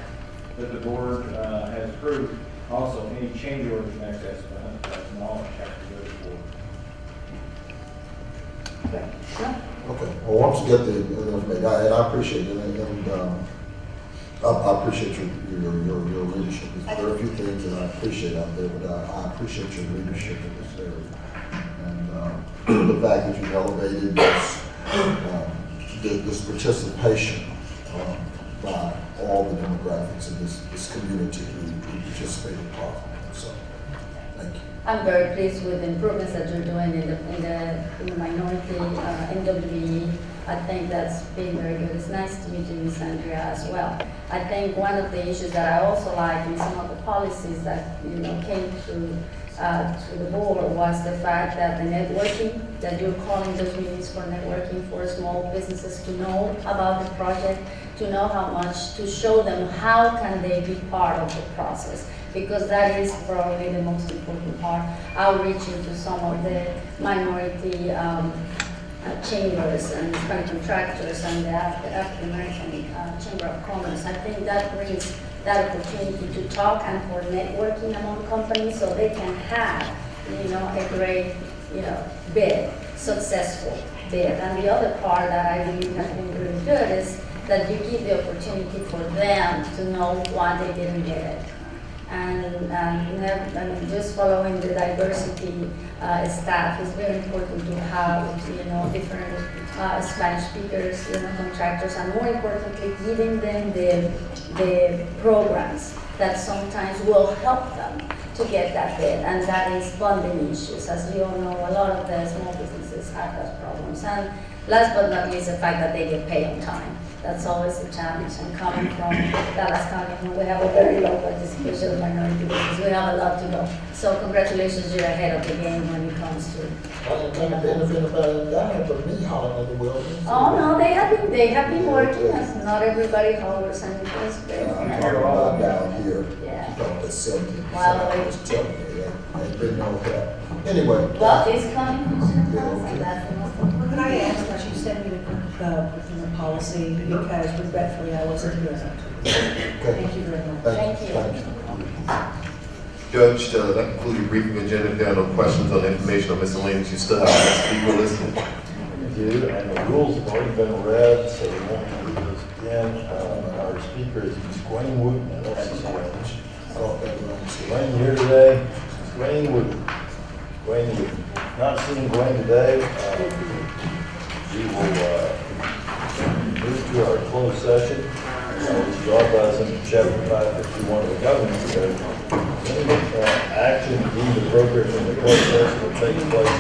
that the board has approved, also any change orders in excess of $100,000 have to go to the board. Okay, well, once you get the information, and I appreciate it, and I appreciate your leadership. There are a few things that I appreciate out there, but I appreciate your leadership in this area. And the fact that you've elevated this participation by all the demographics in this community who participate in part. So, thank you. I'm very pleased with the improvements that you're doing in the minority NWE. I think that's been very good. It's nice to meet you, Ms. Andrea, as well. I think one of the issues that I also like in some of the policies that came to the board was the fact that the networking, that you're calling those meetings for networking for small businesses to know about the project, to know how much, to show them how can they be part of the process, because that is probably the most important part. Outreach into some of the minority chambers and Hispanic contractors and the African American Chamber of Commerce. I think that brings that opportunity to talk and for networking among companies so they can have, a great, bid, successful bid. And the other part that I believe has been really good is that you give the opportunity for them to know why they didn't get it. And just following the diversity staff is very important to have, different Spanish speakers, contractors, and more importantly, giving them the programs that sometimes will help them to get that bid, and that is funding issues. As you all know, a lot of the small businesses have those problems. And last but not least, the fact that they get paid on time. That's always a challenge, and coming from Dallas County, we have a very low participation of minority business. We have a lot to go. So congratulations, you're ahead of the game when it comes to. I didn't think anything about it down, but me hollering in the wilderness. Oh, no, they have been working, as not everybody hovers and it's great. I'm talking about down here. Yeah. From the 70s. Wow. I was telling you, ain't been no help. Anyway. Well, it's coming, and that's the most important. Could I ask that you send me the policy, because regretfully I wasn't here. Thank you very much. Thank you. Judge, that concludes your briefing agenda. If there are no questions on information or miscellaneous, you still have the speaker listed. We do, and the rules have already been read, so we won't read those again. Our speaker is Ms. Gwen Wooten. I don't see Gwen. Gwen here today. Gwen Wooten. Gwen Wooten. Not seeing Gwen today. We will move to our closed session, which is authorized under Chapter 551 of the Government Code. Any action deemed appropriate from the closed session will take place